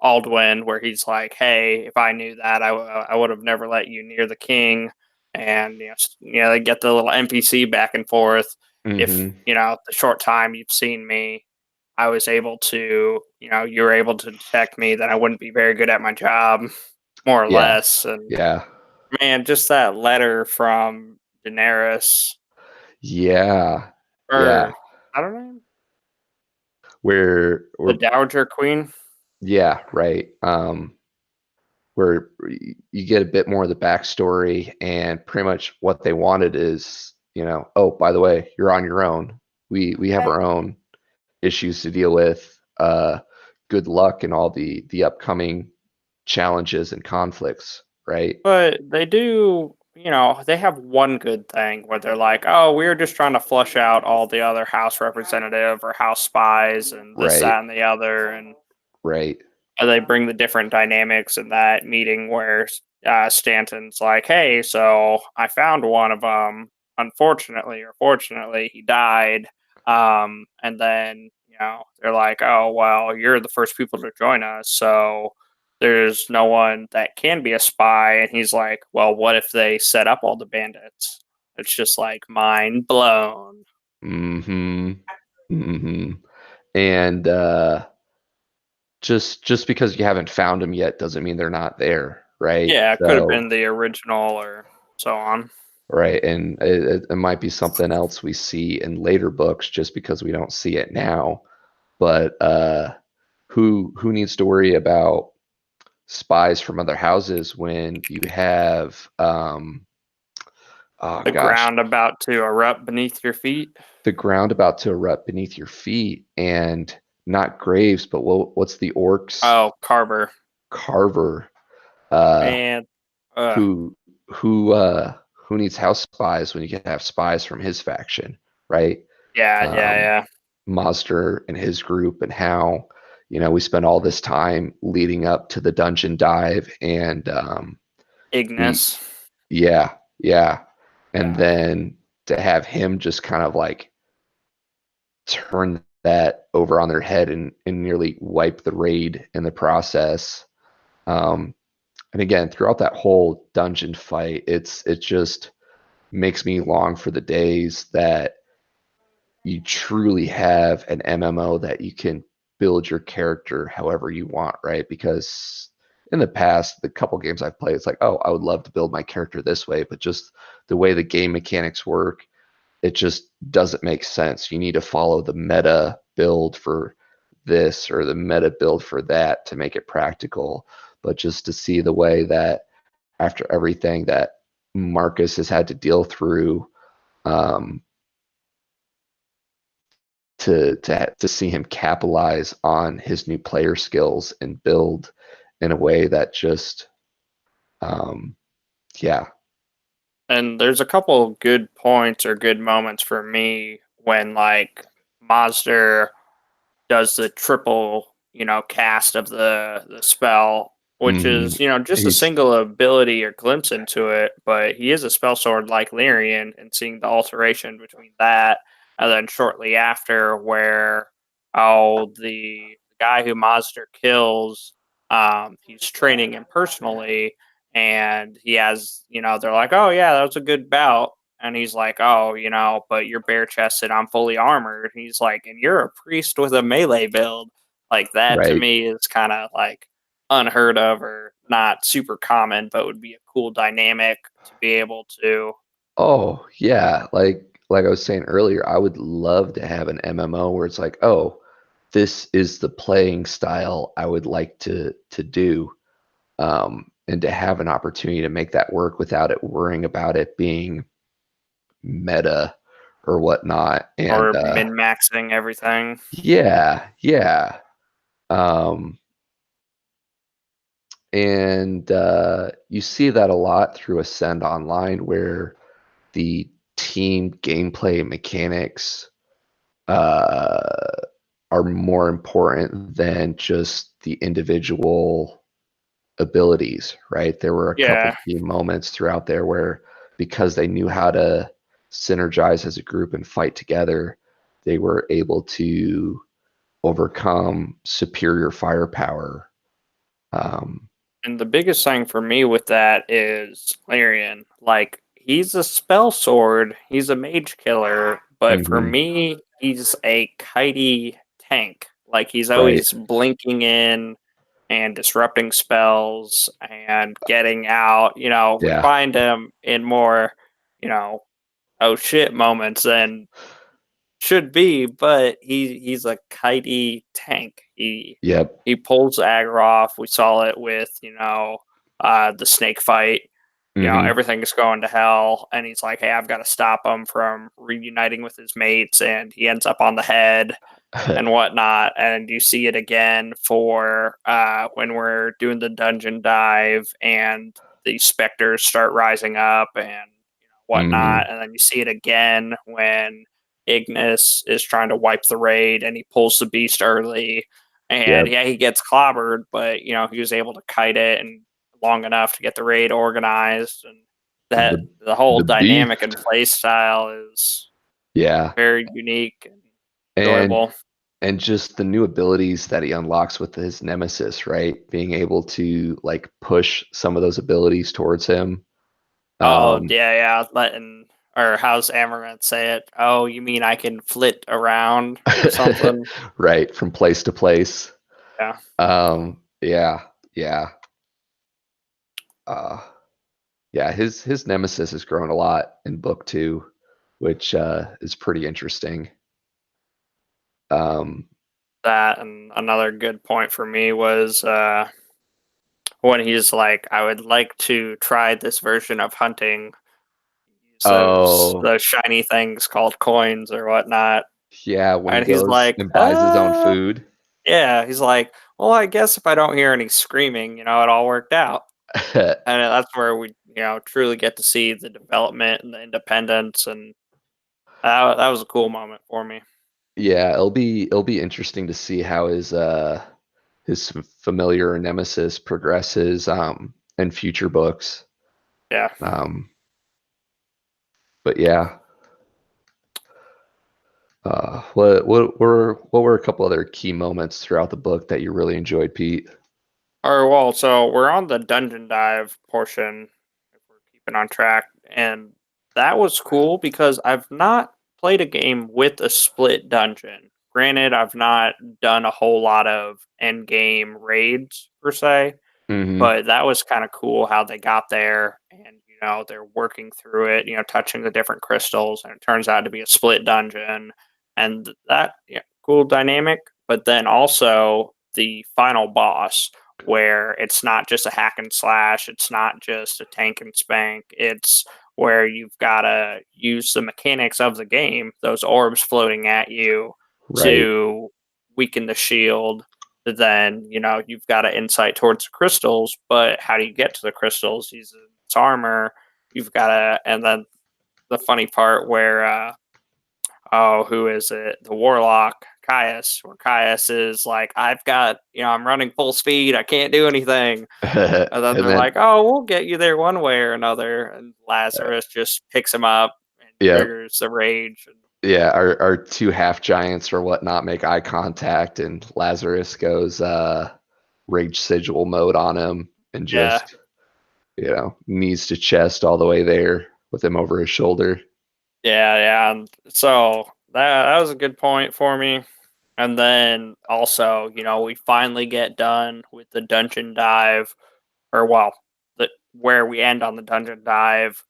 Aldwin, where he's like, "Hey, if I knew that, I would have never let you near the king." And they get the little NPC back and forth. If hmm. the short time you've seen me, I was able to, you were able to detect me, that I wouldn't be very good at my job, more or Yeah, less. And yeah, man, just that letter from Daenerys, yeah, yeah. or I don't know, Where, the where, Dowager Queen. yeah, right. Where you get a bit more of the backstory, and pretty much what they wanted is, oh, by the way, you're on your own. We have our own issues to deal with. Good luck in all the upcoming challenges and conflicts, right? But they do, they have one good thing where they're like, oh, we're just trying to flush out all the other House representative or House spies and this, Right, that, and the other. And right. they bring the different dynamics in that meeting where Stanton's like, "Hey, so I found one of them. Unfortunately or fortunately, he died." And then they're like, "Oh well, you're the first people to join us, so there's no one that can be a spy." And he's like, "Well, what if they set up all the bandits?" It's just like mind blown. Mm-hmm. Mm-hmm. And just because you haven't found them yet doesn't mean they're not there, right? Yeah, it could have So been the original or so on. right. And it might be something else we see in later books just because we don't see it now. But who needs to worry about spies from other houses when you have oh The gosh, ground about to erupt beneath your feet. the ground about to erupt beneath your feet, and not Graves, but what's the orcs Oh, Carver. Carver, uh, Man, who who needs house spies when you can have spies from his faction, right? yeah, yeah, Um, yeah. Mazda and his group, and how we spent all this time leading up to the dungeon dive, and we Ignis. yeah, yeah, and Yeah. then to have him just kind of like turn that over on their head and nearly wipe the raid in the process. Um, and again, throughout that whole dungeon fight, it just makes me long for the days that you truly have an MMO that you can build your character however you want, right? Because in the past, the couple games I've played, it's like, oh, I would love to build my character this way, but just the way the game mechanics work, it just doesn't make sense. You need to follow the meta build for this or the meta build for that to make it practical. But just to see the way that after everything that Marcus has had to deal through, um, to see him capitalize on his new player skills and build in a way that just um, yeah. And there's a couple good points or good moments for me when like Mazda does the triple, cast of the spell, which Hmm. is, just a He's single ability or glimpse into it, but he is a spell sword like Lyrian, and seeing the alteration between that and then shortly after where the guy who Mazda kills, he's training him personally, and he has, they're like, oh yeah, that was a good bout. And he's like, oh, but you're bare chested, I'm fully armored. And he's like, and you're a priest with a melee build. Like that to right. me is kind of like unheard of or not super common, but would be a cool dynamic to be able to. Oh, yeah. Like I was saying earlier, I would love to have an MMO where it's like, oh, this is the playing style I would like to do. And to have an opportunity to make that work without it worrying about it being meta or whatnot. And Or min maxing everything. yeah, yeah. Um, and you see that a lot through Ascend Online, where the team gameplay mechanics uh, are more important than just the individual abilities, right? There were a couple Yeah. key moments throughout there where, because they knew how to synergize as a group and fight together, they were able to overcome superior firepower. Um, And the biggest thing for me with that is Lyrian. Like, he's a spell sword, he's a mage killer, but for mhm, me, he's a kitey tank. Like, he's right. always blinking in and disrupting spells and getting out. We Yeah. find him in more, you know, oh shit moments than should be, but he's a kitey tank. Yep. He pulls aggro off. We saw it with the snake fight. Hmm. Everything's going to hell, and he's like, "Hey, I've got to stop him from reuniting with his mates," and he ends up on the head and whatnot. And you see it again for when we're doing the dungeon dive and the specters start rising up and Hmm. whatnot. And then you see it again when Ignis is trying to wipe the raid and he pulls the beast early. And Yep. yeah, he gets clobbered, but he was able to kite it and long enough to get the raid organized. And that The the whole the dynamic and beast. play style is Yeah. very unique and And enjoyable. just the new abilities that he unlocks with his nemesis, right? Being able to like push some of those abilities towards him. Oh, Um, yeah, yeah, letting or how's Amaranth say it? Oh, you mean I can flit around or something? right, from place to place. Yeah. Yeah, yeah. Uh, Yeah, his nemesis has grown a lot in book two, which is pretty interesting. Um, That and another good point for me was when he's like, "I would like to try this version of hunting. Use oh, those shiny things called coins or whatnot." yeah, when he And he's goes like, and buys his own food. yeah." He's like, "Well, I guess if I don't hear any screaming, it all worked out." And that's where we, truly get to see the development and the independence, and that was a cool moment for me. Yeah, it'll be interesting to see how his familiar nemesis progresses in future books. Yeah. Um, but yeah, what were a couple other key moments throughout the book that you really enjoyed, Pete? All right. Well, so we're on the dungeon dive portion, if we're keeping on track, and that was cool because I've not played a game with a split dungeon. Granted, I've not done a whole lot of end game raids per se, Hmm. but that was kind of cool how they got there, and they're working through it, touching the different crystals, and it turns out to be a split dungeon, and that, yeah, cool dynamic. But then also the final boss, where it's not just a hack and slash, it's not just a tank and spank, it's where you've got to use the mechanics of the game, those orbs floating at you, Right, to weaken the shield. Then you've got an insight towards the crystals, but how do you get to the crystals? Using its armor, you've got to. And then the funny part where oh, who is it? The warlock Caius, where Caius is like, I've got, I'm running full speed, I can't do anything. And then and they're then like, oh, we'll get you there one way or another. And Lazarus just picks him up and yeah, triggers the rage. And yeah, our two half giants or whatnot make eye contact, and Lazarus goes rage sigil mode on him, and yeah, just knees to chest all the way there with him over his shoulder. yeah. And so that was a good point for me. And then also, we finally get done with the dungeon dive, or well, where we end on the dungeon dive.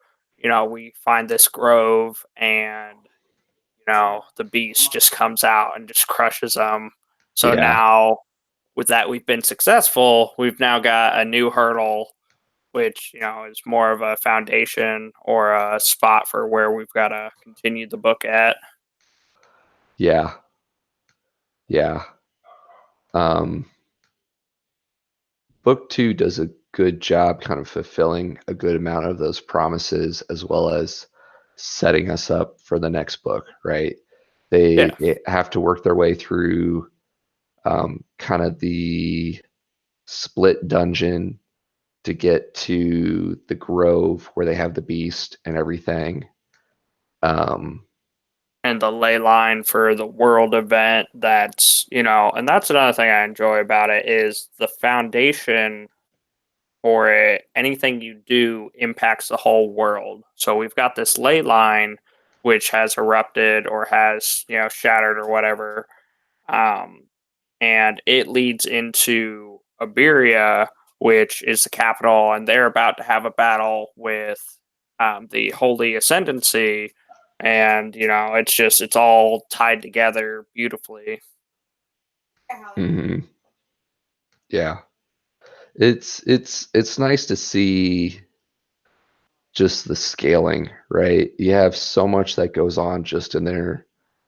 We find this grove, and the beast just comes out and just crushes them. So Yeah, now, with that, we've been successful. We've now got a new hurdle, which is more of a foundation or a spot for where we've got to continue the book at. yeah, yeah. Um, Book two does a good job kind of fulfilling a good amount of those promises as well as setting us up for the next book, right? They, Yeah. they have to work their way through kind of the split dungeon to get to the grove where they have the beast and everything. Um, And the ley line for the world event, and that's another thing I enjoy about it, is the foundation for it. Anything you do impacts the whole world. So we've got this ley line which has erupted or has shattered or whatever, um, and it leads into Iberia, which is the capital, and they're about to have a battle with the Holy Ascendancy, and it's all tied together beautifully. mhm. Yeah, it's nice to see just the scaling, right? You have so much that goes on just in their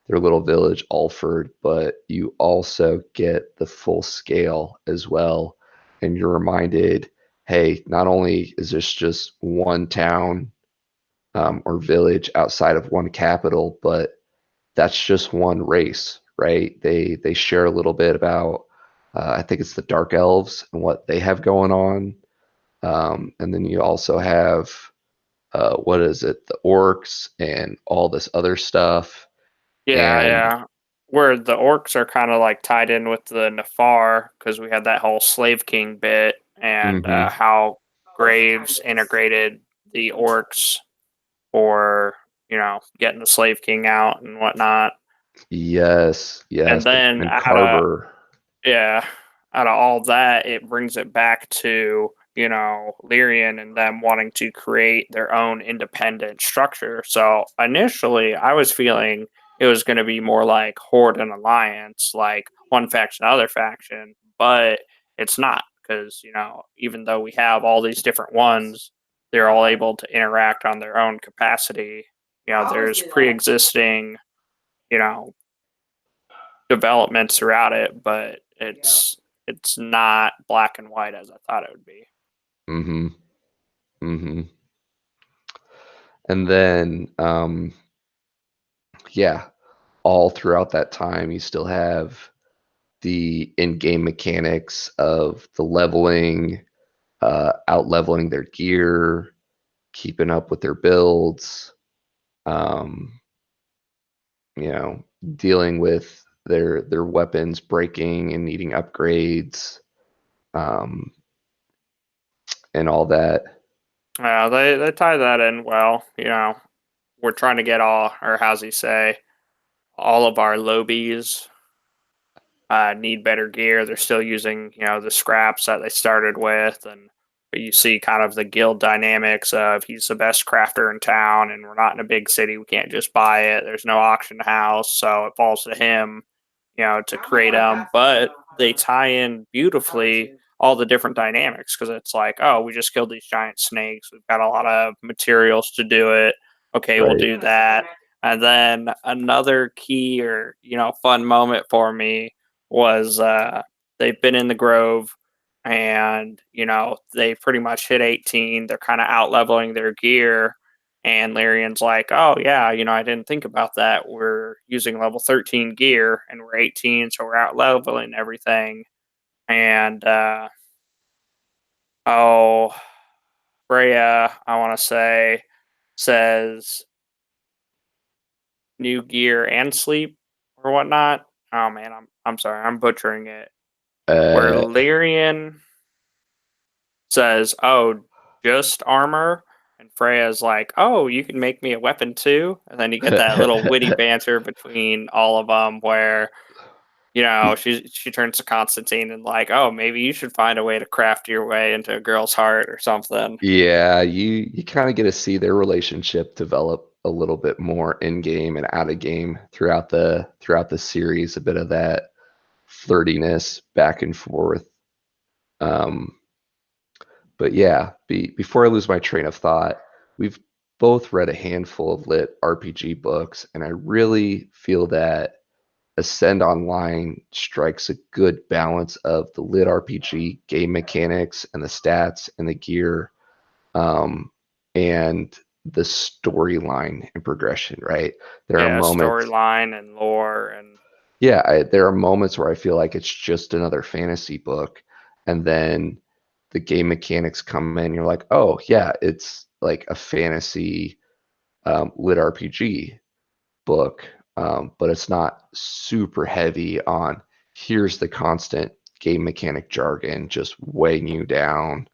little village, Alford, but you also get the full scale as well. And you're reminded, hey, not only is this just one town or village outside of one capital, but that's just one race, right? They share a little bit about I think it's the Dark Elves and what they have going on, and then you also have what is it, the orcs and all this other stuff. Yeah, And yeah. Where the orcs are kind of like tied in with the Nafar, because we had that whole Slave King bit, and hmm how Graves integrated the orcs for getting the Slave King out and whatnot. yes, And yes, then and Carver. yeah, out of all that, it brings it back to Lyrian and them wanting to create their own independent structure. So initially, I was feeling it was going to be more like Horde and Alliance, like one faction, other faction, but it's not because, even though we have all these different ones, they're all able to interact on their own capacity. There's pre existing, you know, developments throughout it, but it's not black and white as I thought it would be. Mm-hmm. Mm-hmm. And then, yeah, all throughout that time, you still have the in-game mechanics of the leveling, out leveling their gear, keeping up with their builds, um, dealing with their weapons breaking and needing upgrades, um, and all that. They tie that in well. We're trying to get all, or how's he say, all of our lobies need better gear. They're still using the scraps that they started with, and but you see kind of the guild dynamics of he's the best crafter in town, and we're not in a big city. We can't just buy it. There's no auction house, so it falls to him, to create them. But they tie in beautifully all the different dynamics because it's like, oh, we just killed these giant snakes. We've got a lot of materials to do it. Okay, we'll Right. do that. And then another key or fun moment for me was they've been in the Grove and they pretty much hit 18. They're kind of out leveling their gear, and Larian's like, oh yeah, I didn't think about that. We're using level 13 gear and we're 18, so we're out leveling everything. And oh, Freya, I want to say, says new gear and sleep or whatnot. Oh man, I'm sorry, I'm butchering it. Where Uh, Lyrian says, "Oh, just armor," and Freya's like, "Oh, you can make me a weapon too." And then you get that little witty banter between all of them, where she turns to Constantine and like, "Oh, maybe you should find a way to craft your way into a girl's heart or something." yeah, you kind of get to see their relationship develop a little bit more in game and out of game throughout the series. A bit of that flirtiness back and forth. Um, but yeah, before I lose my train of thought, we've both read a handful of lit RPG books, and I really feel that Ascend Online strikes a good balance of the lit RPG game mechanics and the stats and the gear, um, and the storyline and progression. Right, there are Yeah, moments. storyline and lore and Yeah, there are moments where I feel like it's just another fantasy book, and then the game mechanics come in. You're like, oh yeah, it's like a fantasy lit RPG book, but it's not super heavy on here's the constant game mechanic jargon just weighing you down,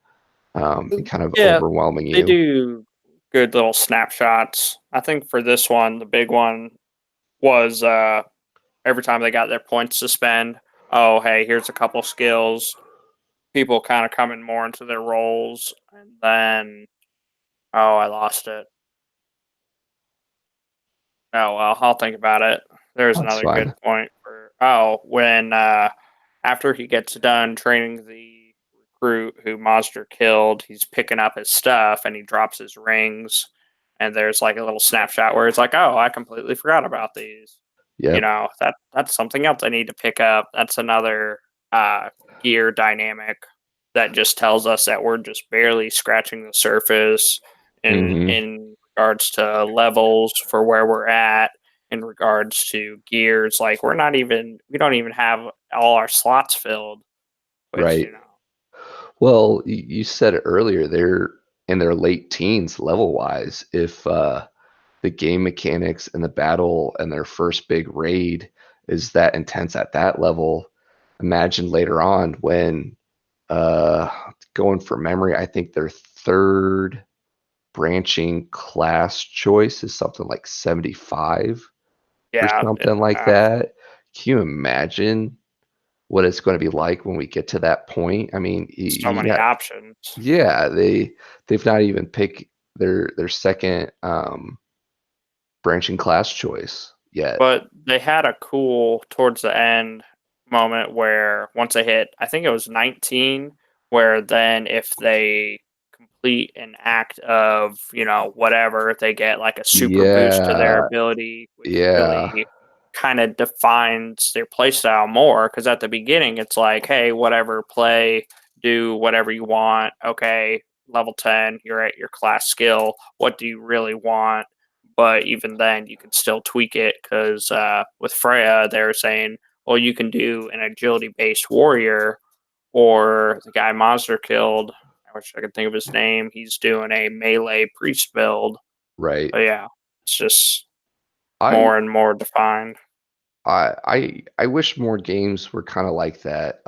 and kind of yeah, overwhelming they you. do good little snapshots. I think for this one, the big one was every time they got their points to spend. Oh, hey, here's a couple skills. People kind of coming more into their roles, and then oh, I lost it. Oh well, I'll think about it. There's That's another good fine. point for when after he gets done training the recruit who Mazda killed, he's picking up his stuff and he drops his rings, and there's like a little snapshot where it's like, oh, I completely forgot about these. Yep. That's something else I need to pick up. That's another gear dynamic that just tells us that we're just barely scratching the surface Hmm. in regards to levels for where we're at, in regards to gears. Like we don't even have all our slots filled, which Right. Well, you said it earlier. They're in their late teens level wise. If the game mechanics and the battle and their first big raid is that intense at that level, imagine later on when uh, going for memory, I think their third branching class choice is something like 75 or yeah, something like that. Can you imagine? what it's going to be like when we get to that point. I mean, So many options. yeah, they've not even picked their second branching class choice yet. But they had a cool towards the end moment where once they hit, I think it was 19, where then if they complete an act of, whatever, they get like a super boost to their Yeah, ability, which yeah, really kind of defines their playstyle more. Because at the beginning, it's like, hey, whatever, play, do whatever you want. Okay, level 10, you're at your class skill. What do you really want? But even then, you can still tweak it because with Freya, they're saying, well, you can do an agility based warrior, or the guy Monster killed. I wish I could think of his name. He's doing a melee priest build. right. But yeah, it's just I more and more defined. I wish more games were kind of like that.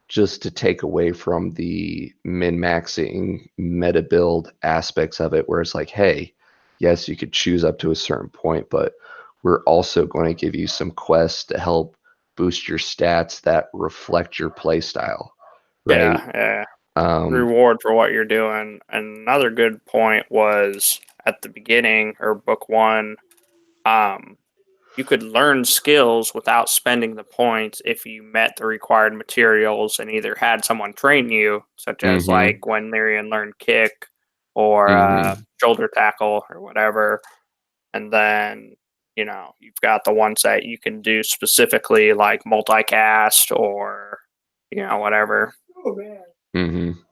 Just to take away from the min-maxing meta build aspects of it, where it's like, hey, yes, you could choose up to a certain point, but we're also going to give you some quests to help boost your stats that reflect your play style, right? Yeah, yeah. Um, Reward for what you're doing. And another good point was at the beginning or book one. Um, you could learn skills without spending the points if you met the required materials and either had someone train you, such as mhm, like when Lyrian learned kick or mhm, shoulder tackle or whatever. And then, you've got the ones that you can do specifically like multicast or, whatever. mhm, yeah,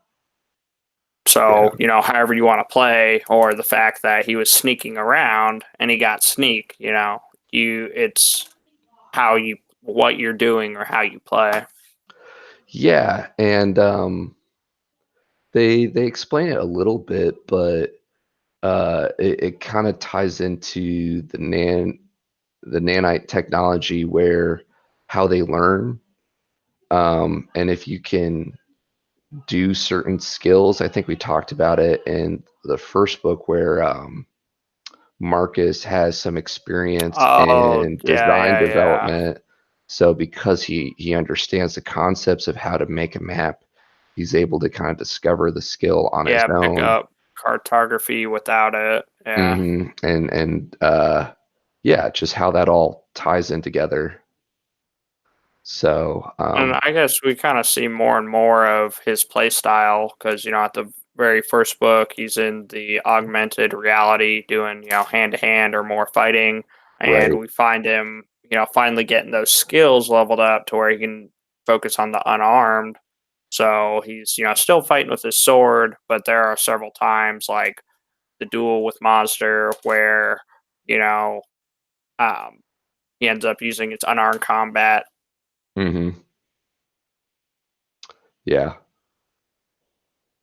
So, however you want to play, or the fact that he was sneaking around and he got sneak, it's how you what you're doing or how you play. yeah, and they explain it a little bit, but it kind of ties into the nanite technology where how they learn, and if you can do certain skills. I think we talked about it in the first book where Marcus has some experience Oh, in yeah, design yeah, yeah. development. So because he understands the concepts of how to make a map, he's able to kind of discover the skill on his Yeah, pick own. up cartography without it. Yeah. And yeah, just how that all ties in together. So And I guess we kind of see more and more of his play style because, at the very first book, he's in the augmented reality doing, hand to hand or more fighting. And right. we find him, finally getting those skills leveled up to where he can focus on the unarmed. So he's, still fighting with his sword, but there are several times like the duel with Monster where, you know, um, he ends up using its unarmed combat. hmm Yeah.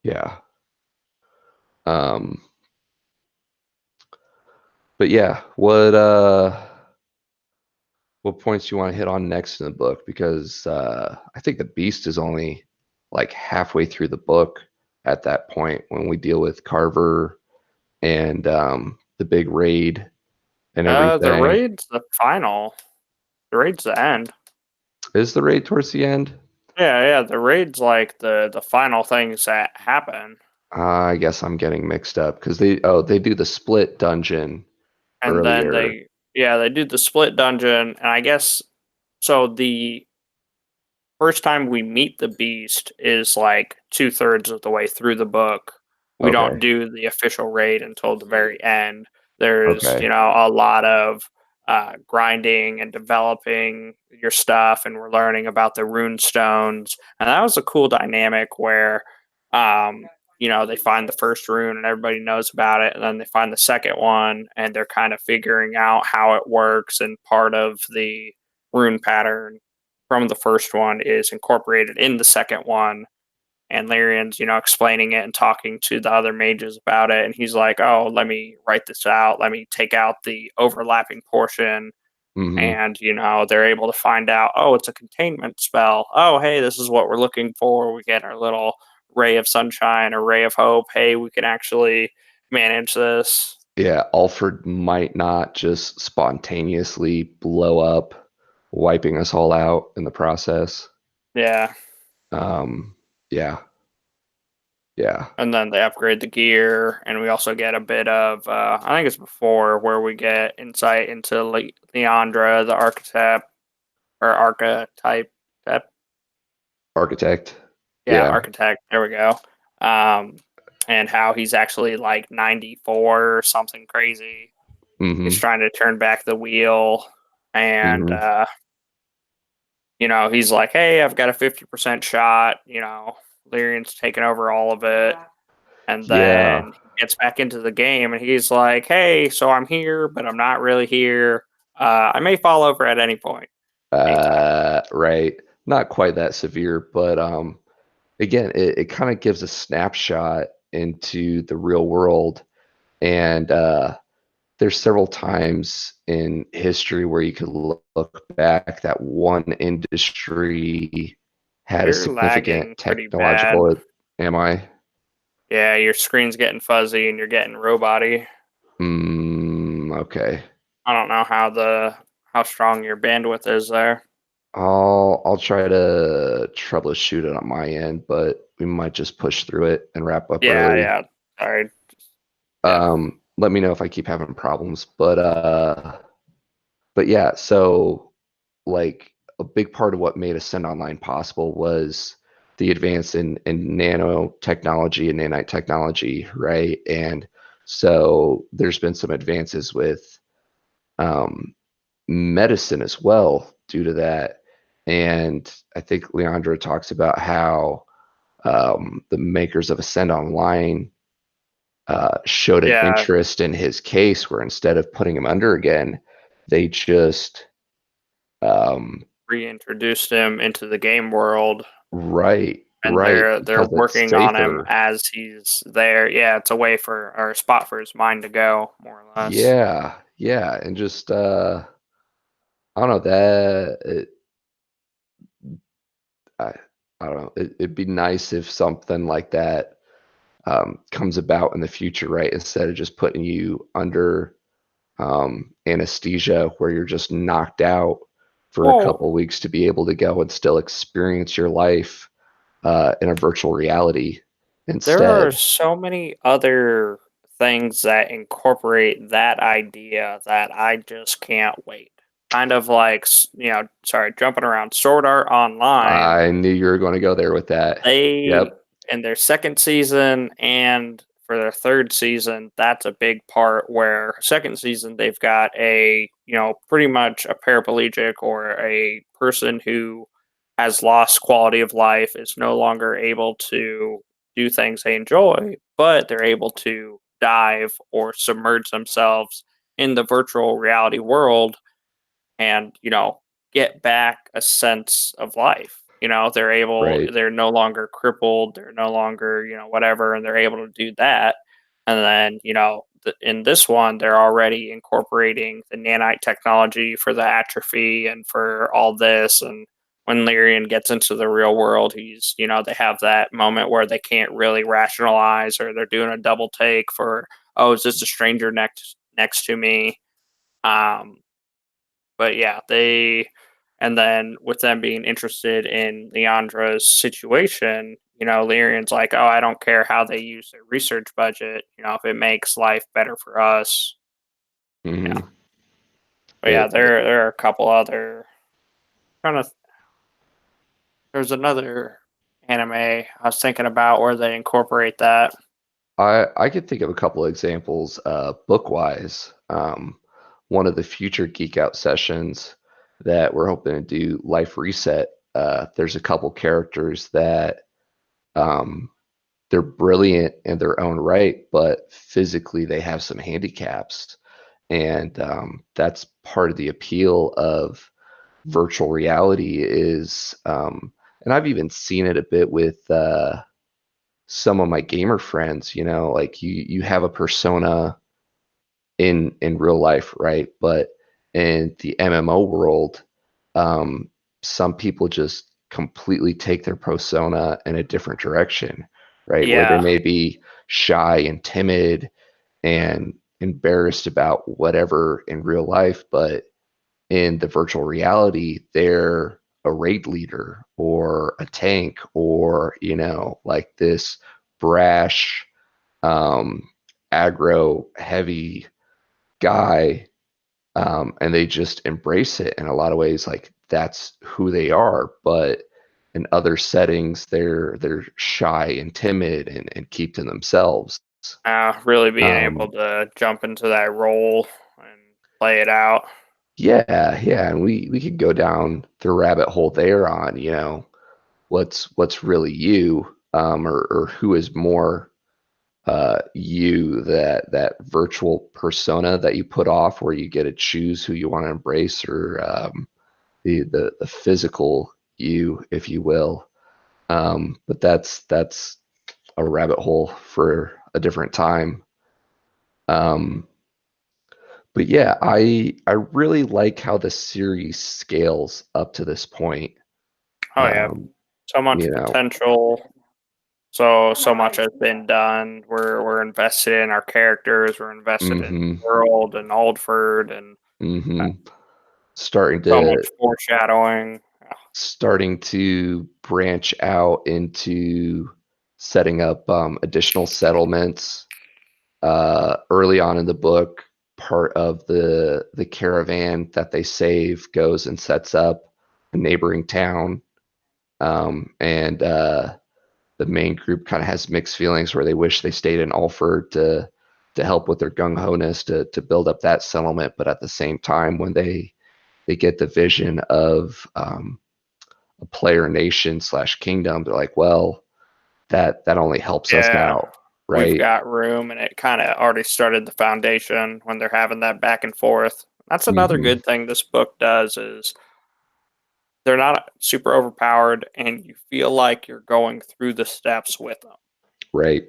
Yeah. Um, but yeah, what points you want to hit on next in the book? Because I think the Beast is only like halfway through the book at that point when we deal with Carver and the big raid and The everything. raid's the final. The raid's the end. Is the raid towards the end? Yeah, yeah. The raid's like the final things that happen, I guess I'm getting mixed up because they do the split dungeon and then earlier. they do the split dungeon, and I guess so. The first time we meet the beast is like 2/3 of the way through the book. We don't Okay. do the official raid until the very end. There's, Okay. a lot of grinding and developing your stuff, and we're learning about the rune stones. And that was a cool dynamic where, um, they find the first rune and everybody knows about it, and then they find the second one and they're kind of figuring out how it works. And part of the rune pattern from the first one is incorporated in the second one. And Lyrian's, explaining it and talking to the other mages about it. And he's like, oh, let me write this out. Let me take out the overlapping portion. hmm And, they're able to find out, oh, it's a containment spell. Oh, hey, this is what we're looking for. We get our little ray of sunshine or ray of hope. Hey, we can actually manage this. Yeah, Alfred might not just spontaneously blow up wiping us all out in the process. Yeah. Um, yeah, yeah, And then they upgrade the gear, and we also get a bit of, I think it's before, where we get insight into Leandra, the archetype, or archetype. architect. Yeah, Yeah. architect. There we go. Um, and how he's actually like 94 or something crazy. He's Mm-hmm. trying to turn back the wheel, and Mm-hmm. he's like, "Hey, I've got a 50% shot." Lyrian's taking over all of it, and Yeah. then he gets back into the game, and he's like, "Hey, so I'm here, but I'm not really here. I may fall over at any point, anytime." Right. Not quite that severe, but again, it kind of gives a snapshot into the real world. And there's several times in history where you could look back that one industry had a You're significant lagging pretty bad. technological. Am I? Yeah, your screen's getting fuzzy and you're getting roboty. Okay. I don't know how strong your bandwidth is there. I'll try to troubleshoot it on my end, but we might just push through it and wrap up Yeah, early. yeah. Sorry. Yeah. Let me know if I keep having problems. But yeah, so like a big part of what made Ascend Online possible was the advance in nanotechnology and nanite technology, right? And so there's been some advances with um, medicine as well due to that. And I think Leandro talks about how the makers of Ascend Online showed an Yeah, interest in his case where instead of putting him under again, they just um, reintroduced him into the game world, and right, they're because it's working on him safer. as he's there. Yeah, it's a way for or a spot for his mind to go, more or less. Yeah, and just I don't know I, I don't know. It'd be nice if something like that comes about in the future, right? Instead of just putting you under anesthesia where you're just knocked out for a Well, couple weeks to be able to go and still experience your life in a virtual reality there are instead. so many other things that incorporate that idea that I just can't wait. Kind of like, sorry, jumping around Sword Art Online. I knew you were going to go there with that. They, Yep. in their second season and for their third season, that's a big part where second season they've got pretty much a paraplegic or a person who has lost quality of life, is no longer able to do things they enjoy, but they're able to dive or submerge themselves in the virtual reality world and get back a sense of life. Right. They're no longer crippled, they're no longer whatever, and they're able to do that. And then in this one they're already incorporating the nanite technology for the atrophy and for all this. And when Lyrian gets into the real world, he's they have that moment where they can't really rationalize, or they're doing a double take for, oh, is this a stranger next to me? um but yeah, and then with them being interested in Leandra's situation, Lyrian's like, oh, I don't care how they use their research budget, if it makes life better for us. Yeah. Hmm. But yeah, there are a couple other kind of there's another anime I was thinking about where they incorporate that. I could think of a couple of examples book wise. One of the future Geek Out sessions that we're hoping to do, Life Reset. There's a couple characters that um, they're brilliant in their own right, but physically they have some handicaps, and that's part of the appeal of virtual reality. Is and I've even seen it a bit with some of my gamer friends. Like you have a persona in real life, right? But in the MMO world, um, some people just completely take their persona in a different direction, right? Where they Yeah. may be shy and timid and embarrassed about whatever in real life, but in the virtual reality, they're a raid leader or a tank or, like this brash, um, aggro heavy guy, and they just embrace it in a lot of ways. Like that's who they are. But in other settings, they're shy and timid and keep to themselves. Really being able Um, to jump into that role and play it out. yeah, and we could go down the rabbit hole there on, what's really you, or who is more you, that virtual persona that you put off, where you get to choose who you want to embrace, or the physical you, if you will. But that's a rabbit hole for a different time. Um, but yeah, I really like how the series scales up to this point. Oh yeah, Um, so much you know, potential. So much has been done. We're invested in our characters. We're invested in hmm the world and Oldford, and uh, hmm starting so to much foreshadowing. starting to branch out into setting up additional settlements. Early on in the book, part of the caravan that they save goes and sets up a neighboring town, and the main group kind of has mixed feelings, where they wish they stayed in Alford to help with their gung ho-ness to build up that settlement, but at the same time, when they get the vision of a player nation slash kingdom, they're like, well, that only helps us Yeah, out, we've right? got room, and it kind of already started the foundation when they're having that back and forth. That's another hmm good thing this book does is they're not super overpowered, and you feel like you're going through the steps with them. Right,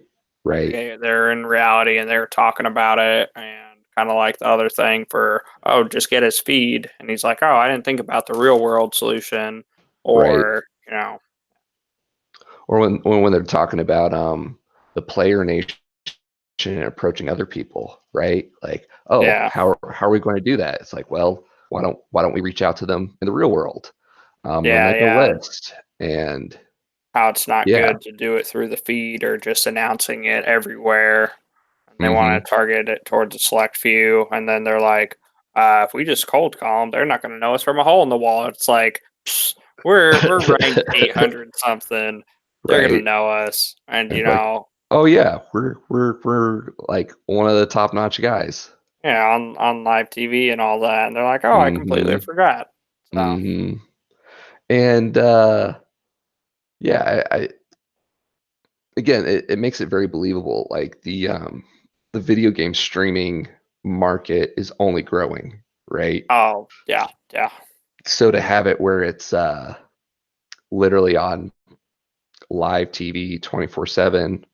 Like right, they're in reality and they're talking about it, and kind of like the other thing for, oh, just get his feed, and he's like, oh, I didn't think about the real world solution, right. or Or when they're talking about the player nation approaching other people, right? Like, oh, yeah, how are we going to do that? It's like, well, why don't we reach out to them in the real world, and yeah, make a yeah. list? And How it's not yeah, good to do it through the feed or just announcing it everywhere. And they want hmm to target it towards a select few. And then they're like, if we just cold call them, they're not going to know us from a hole in the wall. It's like, psh, we're ranked 800 something. They're going to right. know us. And, And like, oh yeah, we're like one of the top notch guys. yeah, on live TV and all that. And they're like, oh, I completely hmm forgot. So, hmm And yeah, I again, it makes it very believable. Like the video game streaming market is only growing, right? oh, yeah, yeah. So to have it where it's literally on live TV 24/7,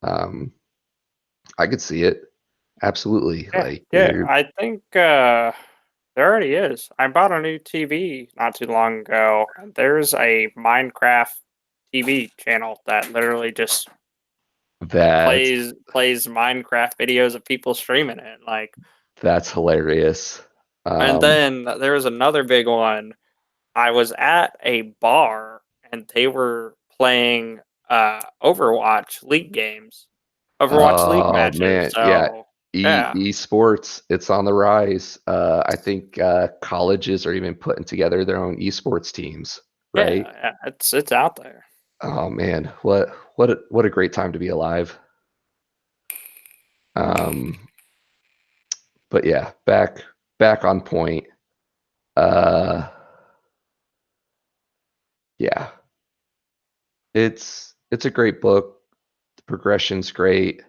um, I could see it absolutely. Yeah, Like yeah. you're I think there already is. I bought a new TV not too long ago, and there's a Minecraft TV channel that literally just that plays Minecraft videos of people streaming it. Like, that's hilarious. and Um, then there was another big one. I was at a bar and they were playing Overwatch League games, Overwatch League oh matches. man, yeah. So yeah, Esports, it's on the rise. I think colleges are even putting together their own esports teams, yeah, right? yeah, it's out there. Oh man, what a great time to be alive. Um, but yeah, back on point. Uh, yeah, it's a great book. The progression's great.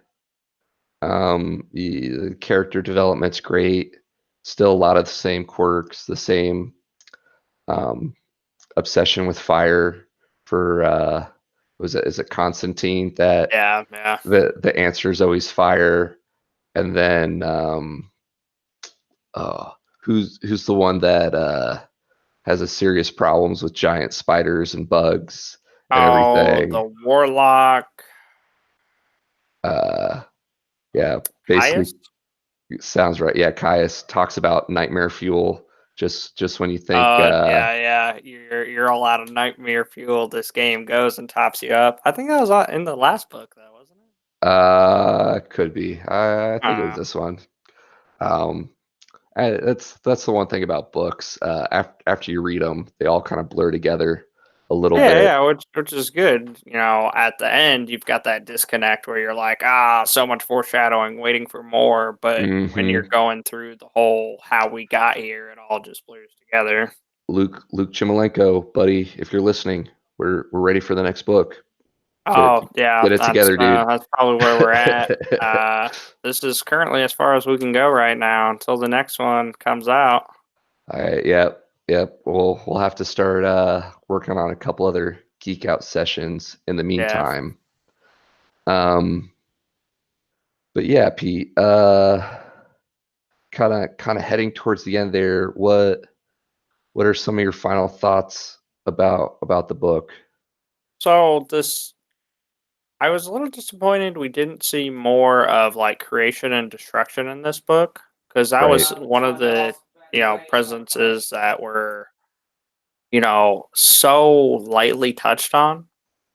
The character development's great. Still a lot of the same quirks, the same um, obsession with fire for was it is it Constantine, that Yeah, yeah. the answer is always fire. And then who's the one that has a serious problems with giant spiders and bugs and Oh, the everything. warlock, Uh, yeah, basically highest. sounds right. Yeah, Caius talks about nightmare fuel, Just when you think, Yeah. You're all out of nightmare fuel. This game goes and tops you up. I think that was in the last book, though, wasn't it? could be. I think it was Uh, this one. Um, that's the one thing about books. After you read them, they all kind of blur together a little bit. yeah, which is good. At the end, you've got that disconnect where you're like, so much foreshadowing, waiting for more. But when you're Hmm. going through the whole how we got here, it all just blurs together. Luke Chmilenko, buddy, if you're listening, we're ready for the next book. Get it Oh yeah, get it together, dude. that's probably where we're at. Uh, this is currently as far as we can go right now until the next one comes out. All right, yep. We'll have to start working on a couple other Geek Out sessions in the Yeah. meantime. Um, but yeah, Pete, kind of heading towards the end there. What are some of your final thoughts about the book? So this I was a little disappointed we didn't see more of like creation and destruction in this book because that Right. was one of the presences that were so lightly touched on.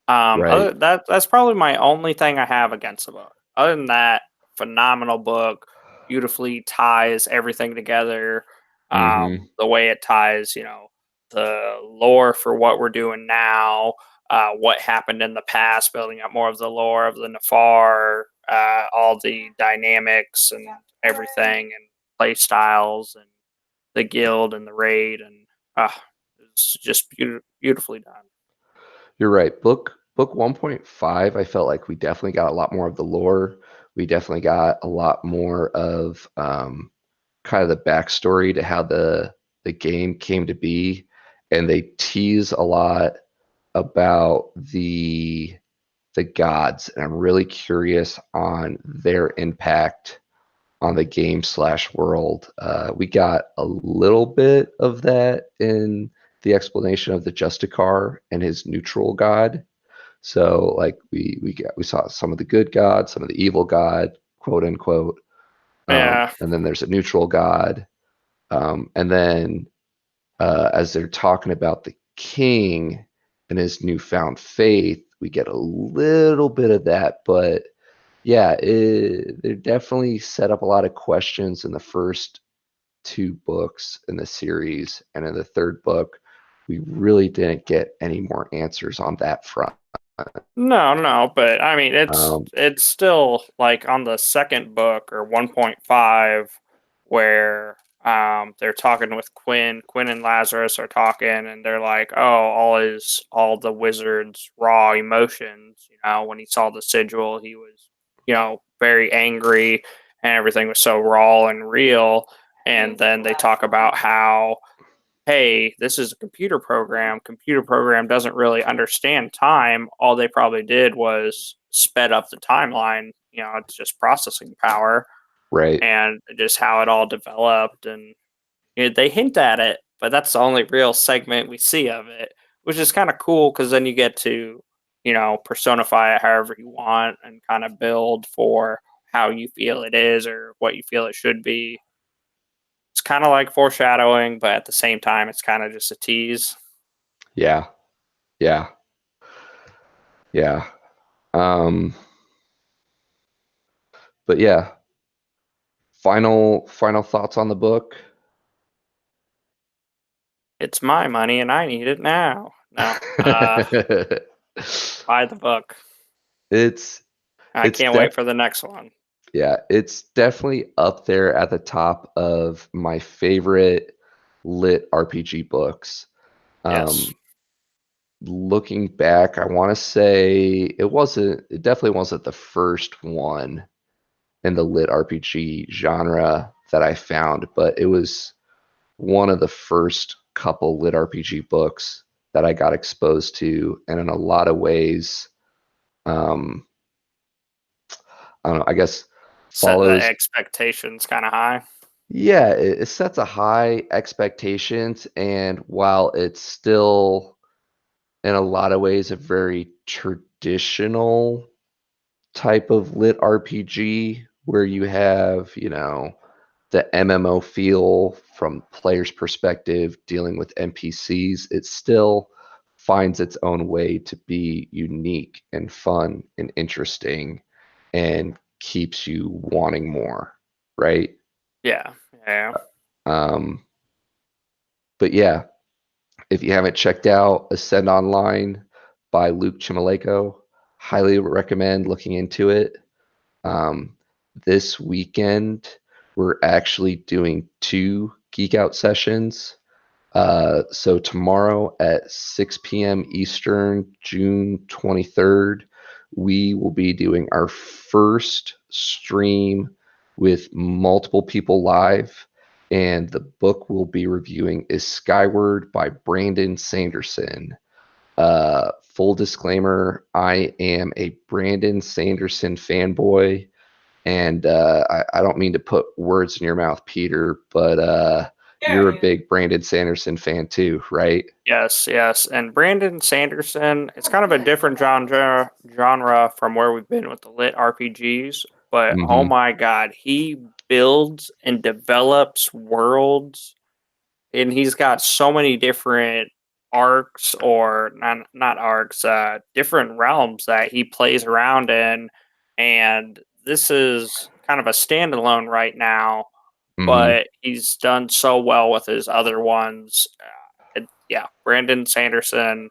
Right. Other that's probably my only thing I have against the book. Other than that, phenomenal book, beautifully ties everything together. Mm-hmm. The way it ties, the lore for what we're doing now, what happened in the past, building up more of the lore of the Nafar, all the dynamics and everything, and play styles, and the guild and the raid, and it's just beautifully done. You're right. Book 1.5, I felt like we definitely got a lot more of the lore. We definitely got a lot more of kind of the backstory to how the game came to be, and they tease a lot about the gods, and I'm really curious on their impact on the game slash world. We got a little bit of that in the explanation of the Justicar and his neutral god. So like we saw some of the good god, some of the evil god, quote unquote, Yeah. and then there's a neutral god, and then as they're talking about the king and his newfound faith, we get a little bit of that, but yeah, they definitely set up a lot of questions in the first two books in the series, and in the third book, we really didn't get any more answers on that front. No, no, but I mean Um, it's still like on the second book or 1.5 where they're talking with Quinn. Quinn and Lazarus are talking and they're like, "Oh, all the wizard's raw emotions, when he saw the sigil, he was, very angry and everything was so raw and real." And then they talk about how, hey, this is a computer program. Computer program doesn't really understand time. All they probably did was sped up the timeline. It's just processing power right. and just how it all developed. And they hint at it, but that's the only real segment we see of it, which is kind of cool because then you get to, personify it however you want and kind of build for how you feel it is or what you feel it should be. It's kind of like foreshadowing, but at the same time, it's kind of just a tease. Yeah, yeah, yeah. Um, but yeah, final thoughts on the book. It's my money and I need it now. No, buy the book. it's I it's can't def wait for the next one. Yeah, it's definitely up there at the top of my favorite lit RPG books. Yes. Um, Looking back, I want to say it definitely wasn't the first one in the lit RPG genre that I found, but it was one of the first couple lit RPG books that I got exposed to, and in a lot of ways, um, I don't know, I guess Setting the follows. expectations kind of high. Yeah, it sets a high expectations, and while it's still in a lot of ways a very traditional type of lit RPG where you have, the MMO feel from player's perspective, dealing with NPCs, it still finds its own way to be unique and fun and interesting and keeps you wanting more, right? Yeah. Yeah. Um, but yeah, if you haven't checked out Ascend Online by Luke Chmilenko, highly recommend looking into it. Um, this weekend, we're actually doing 2 Geek Out sessions. So tomorrow at 6 p.m. Eastern, June 23rd, we will be doing our first stream with multiple people live. And the book we'll be reviewing is Skyward by Brandon Sanderson. Full disclaimer, I am a Brandon Sanderson fanboy. And I don't mean to put words in your mouth, Peter, but you're a big Brandon Sanderson fan too, right? Yes, yes. And Brandon Sanderson, it's kind of a different genre from where we've been with the lit RPGs, but oh Mm-hmm. my god, he builds and develops worlds, and he's got so many different arcs, or not arcs, different realms that he plays around in. And this is kind of a standalone right now, Mm-hmm. but he's done so well with his other ones. Yeah, Brandon Sanderson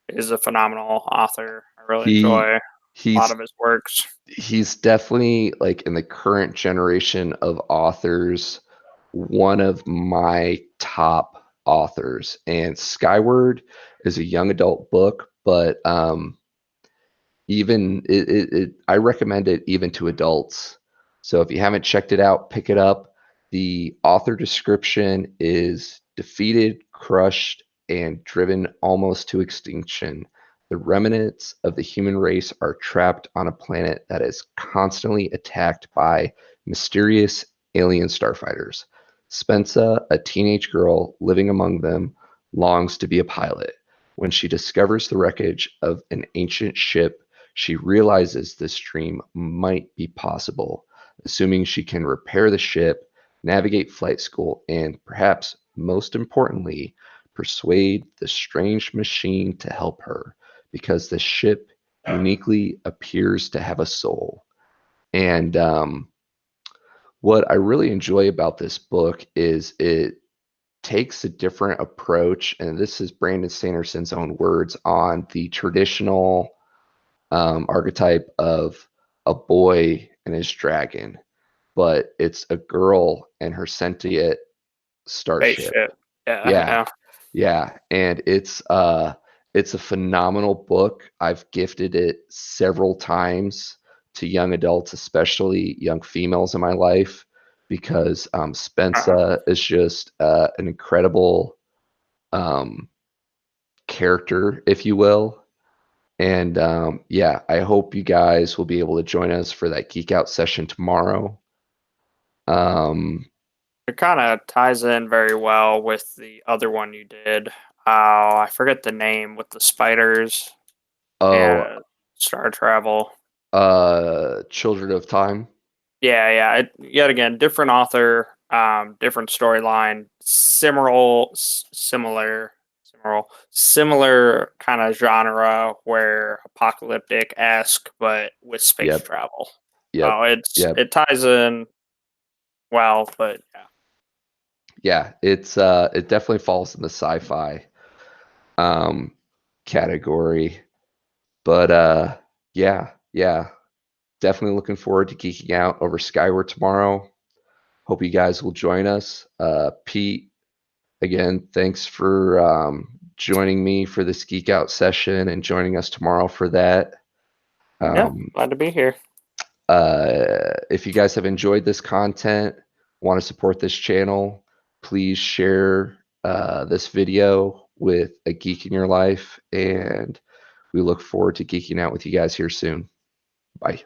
is a phenomenal author. I really He enjoy a lot he's of his works. he's definitely like in the current generation of authors, one of my top authors. And Skyward is a young adult book, but even I recommend it even to adults. So if you haven't checked it out, pick it up. The author description is defeated, crushed, and driven almost to extinction. The remnants of the human race are trapped on a planet that is constantly attacked by mysterious alien starfighters. Spensa, a teenage girl living among them, longs to be a pilot. When she discovers the wreckage of an ancient ship, she realizes this dream might be possible, assuming she can repair the ship, navigate flight school, and perhaps most importantly, persuade the strange machine to help her because the ship uniquely appears to have a soul. And what I really enjoy about this book is it takes a different approach, and this is Brandon Sanderson's own words on the traditional archetype of a boy and his dragon, but it's a girl and her sentient starship. Spaceship. Yeah, Yeah, yeah. yeah, and it's a phenomenal book. I've gifted it several times to young adults, especially young females in my life, because Uh-huh. Spensa is just an incredible um, character, if you will. And yeah, I hope you guys will be able to join us for that Geek Out session tomorrow. Um, It kind of ties in very well with the other one you did. I forget the name with the spiders oh, and star travel. Children of Time. Yeah, yeah. Yet again, different author, different storyline, similar kind of genre where apocalyptic esque, but with space Yep, travel. yep, So yep. it ties in well, but yeah. Yeah, it definitely falls in the sci-fi um category. But yeah, yeah. Definitely looking forward to geeking out over Skyward tomorrow. Hope you guys will join us. Pete, again, thanks for joining me for this Geek Out session and joining us tomorrow for that. Yeah, Um, glad to be here. if you guys have enjoyed this content, want to support this channel, please share this video with a geek in your life. And we look forward to geeking out with you guys here soon. Bye.